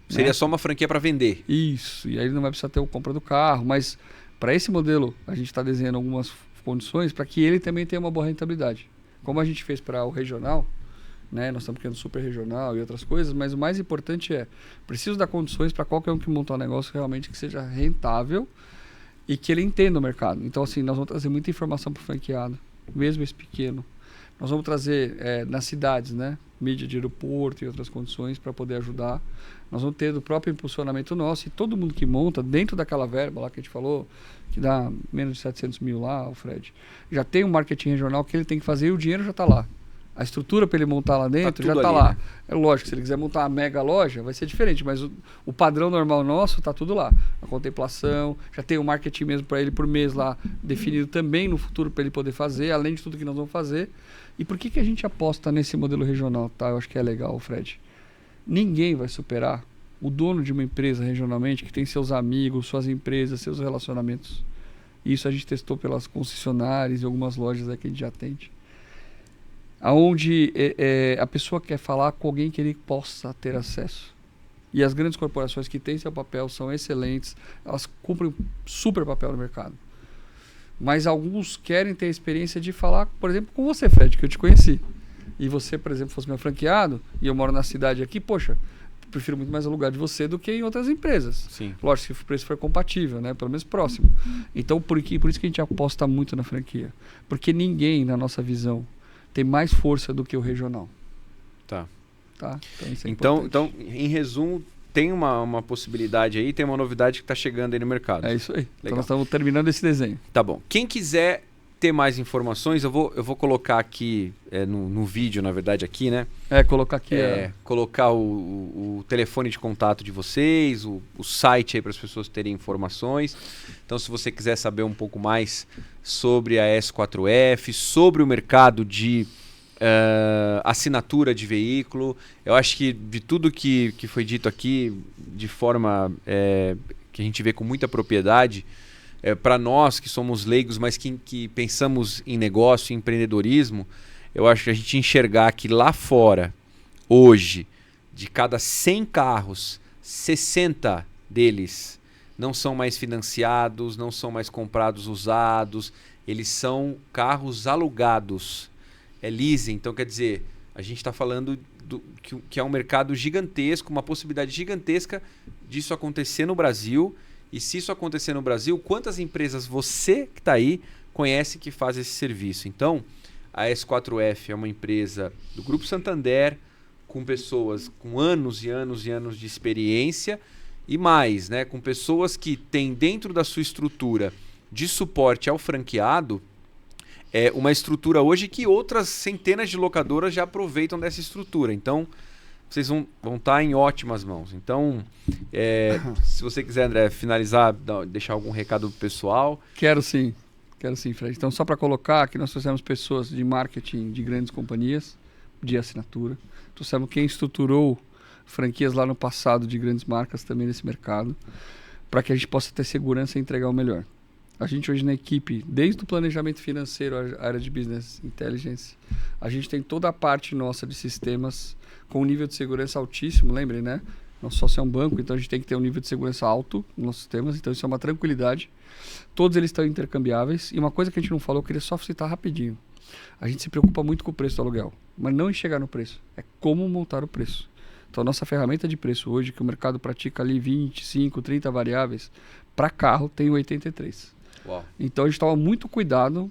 Seria né? só uma franquia para vender. Isso, e aí não vai precisar ter a compra do carro, mas para esse modelo a gente está desenhando algumas condições para que ele também tenha uma boa rentabilidade. Como a gente fez para o regional, né? Nós estamos criando super regional e outras coisas, mas o mais importante é, preciso dar condições para qualquer um que montar um negócio realmente que seja rentável e que ele entenda o mercado. Então, assim, nós vamos trazer muita informação para o franqueado, mesmo esse pequeno. Nós vamos trazer nas cidades, né? Mídia de aeroporto e outras condições para poder ajudar. Nós vamos ter do próprio impulsionamento nosso e todo mundo que monta dentro daquela verba lá que a gente falou, que dá menos de 700 mil lá, o Fred, já tem um marketing regional que ele tem que fazer e o dinheiro já está lá. A estrutura para ele montar lá dentro já está ali, lá. né? É lógico, se ele quiser montar uma mega loja, vai ser diferente, mas o padrão normal nosso está tudo lá. A contemplação, já tem o marketing mesmo para ele por mês lá, definido também no futuro para ele poder fazer, além de tudo que nós vamos fazer. E por que a gente aposta nesse modelo regional? Tá? Eu acho que é legal, Fred. Ninguém vai superar o dono de uma empresa regionalmente que tem seus amigos, suas empresas, seus relacionamentos. Isso a gente testou pelas concessionárias e algumas lojas que a gente já atende. Onde a pessoa quer falar com alguém que ele possa ter acesso. E as grandes corporações que têm seu papel são excelentes, elas cumprem um super papel no mercado. Mas alguns querem ter a experiência de falar, por exemplo, com você, Fred, que eu te conheci. E você, por exemplo, fosse meu franqueado, e eu moro na cidade aqui, poxa, prefiro muito mais alugar de você do que em outras empresas. Sim. Lógico, se o preço for compatível, né? Pelo menos próximo. Então, por isso que a gente aposta muito na franquia. Porque ninguém, na nossa visão, tem mais força do que o regional. Tá. Então, isso é então, em resumo, tem uma possibilidade aí, tem uma novidade que está chegando aí no mercado. É isso aí. Legal. Então nós estamos terminando esse desenho. Tá bom. Quem quiser ter mais informações, eu vou colocar aqui no vídeo, na verdade, aqui, né? Colocar aqui. Colocar o telefone de contato de vocês, o site aí para as pessoas terem informações. Então, se você quiser saber um pouco mais sobre a S4F, sobre o mercado de assinatura de veículo, eu acho que de tudo que foi dito aqui, de forma que a gente vê com muita propriedade, para nós que somos leigos, mas que pensamos em negócio, em empreendedorismo, eu acho que a gente enxergar que lá fora, hoje, de cada 100 carros, 60 deles não são mais financiados, não são mais comprados usados, eles são carros alugados. É leasing, então quer dizer, a gente está falando que é um mercado gigantesco, uma possibilidade gigantesca disso acontecer no Brasil. E se isso acontecer no Brasil, quantas empresas você que está aí conhece que faz esse serviço? Então, a S4F é uma empresa do Grupo Santander, com pessoas com anos e anos e anos de experiência e mais, né, com pessoas que têm dentro da sua estrutura de suporte ao franqueado uma estrutura hoje que outras centenas de locadoras já aproveitam dessa estrutura. Então, vocês vão estar em ótimas mãos. Então, se você quiser, André, finalizar, deixar algum recado pro pessoal. Quero sim, Fred. Então, só para colocar, aqui nós trouxemos pessoas de marketing de grandes companhias, de assinatura. Trouxemos quem estruturou franquias lá no passado de grandes marcas também nesse mercado, para que a gente possa ter segurança e entregar o melhor. A gente hoje na equipe, desde o planejamento financeiro, a área de business intelligence, a gente tem toda a parte nossa de sistemas com um nível de segurança altíssimo, lembrem, né? Nosso sócio é um banco, então a gente tem que ter um nível de segurança alto nos nossos sistemas, então isso é uma tranquilidade. Todos eles estão intercambiáveis. E uma coisa que a gente não falou, eu queria só citar rapidinho. A gente se preocupa muito com o preço do aluguel, mas não em chegar no preço, é como montar o preço. Então a nossa ferramenta de preço hoje, que o mercado pratica ali 25, 30 variáveis, para carro tem 83. Uau. Então a gente toma muito cuidado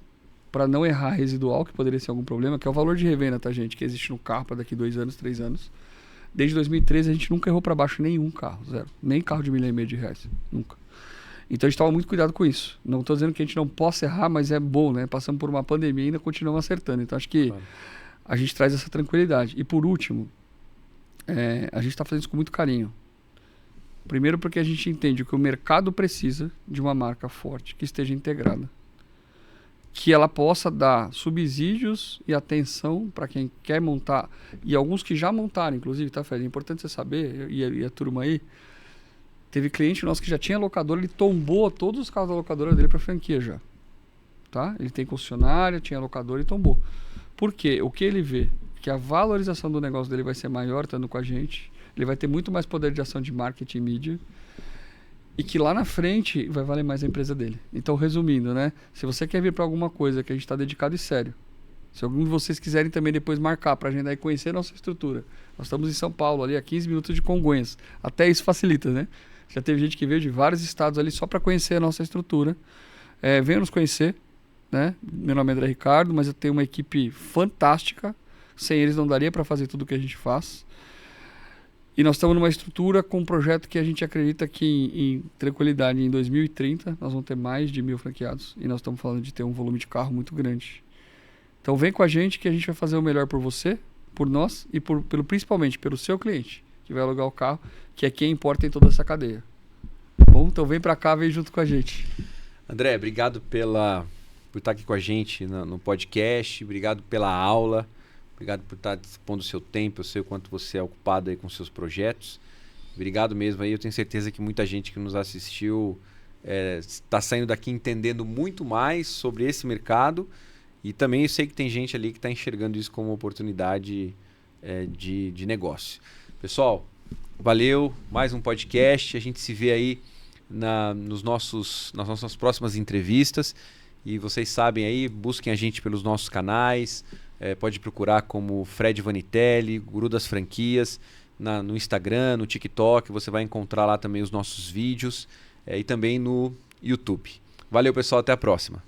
para não errar residual, que poderia ser algum problema, que é o valor de revenda, tá, gente? Que existe no carro para daqui 2 anos, 3 anos. Desde 2013 a gente nunca errou para baixo nenhum carro, zero. Nem carro de R$1,5 milhão, nunca. Então a gente toma muito cuidado com isso. Não estou dizendo que a gente não possa errar, mas é bom, né? Passamos por uma pandemia e ainda continuamos acertando. Então acho que a gente traz essa tranquilidade. E por último, a gente está fazendo isso com muito carinho. Primeiro porque a gente entende que o mercado precisa de uma marca forte, que esteja integrada que ela possa dar subsídios e atenção para quem quer montar, e alguns que já montaram, inclusive, tá, Fred? É importante você saber, e a turma aí, teve cliente nosso que já tinha locadora, ele tombou todos os carros da locadora dele para franquia já. Tá? Ele tem concessionária, tinha locadora e tombou. Por quê? O que ele vê? Que a valorização do negócio dele vai ser maior estando com a gente, ele vai ter muito mais poder de ação de marketing e mídia, e que lá na frente vai valer mais a empresa dele. Então, resumindo, né? Se você quer vir para alguma coisa que a gente está dedicado e sério, se algum de vocês quiserem também depois marcar para agendar e conhecer a nossa estrutura, nós estamos em São Paulo, ali a 15 minutos de Congonhas. Até isso facilita, né? Já teve gente que veio de vários estados ali só para conhecer a nossa estrutura. Venha nos conhecer, né? Meu nome é André Ricardo, mas eu tenho uma equipe fantástica. Sem eles não daria para fazer tudo o que a gente faz. E nós estamos numa estrutura com um projeto que a gente acredita que em tranquilidade, em 2030, nós vamos ter mais de 1.000 franqueados. E nós estamos falando de ter um volume de carro muito grande. Então vem com a gente que a gente vai fazer o melhor por você, por nós e principalmente pelo seu cliente, que vai alugar o carro, que é quem importa em toda essa cadeia. Bom, então vem para cá, vem junto com a gente. André, obrigado por estar aqui com a gente no podcast, obrigado pela aula. Obrigado por estar dispondo do seu tempo. Eu sei o quanto você é ocupado aí com seus projetos. Obrigado mesmo aí. Eu tenho certeza que muita gente que nos assistiu está saindo daqui entendendo muito mais sobre esse mercado. E também eu sei que tem gente ali que está enxergando isso como uma oportunidade de negócio. Pessoal, valeu. Mais um podcast. A gente se vê aí nas nossas próximas entrevistas. E vocês sabem aí, busquem a gente pelos nossos canais. Pode procurar como Fred Vanitelli, Guru das Franquias, no Instagram, no TikTok. Você vai encontrar lá também os nossos vídeos e também no YouTube. Valeu, pessoal. Até a próxima.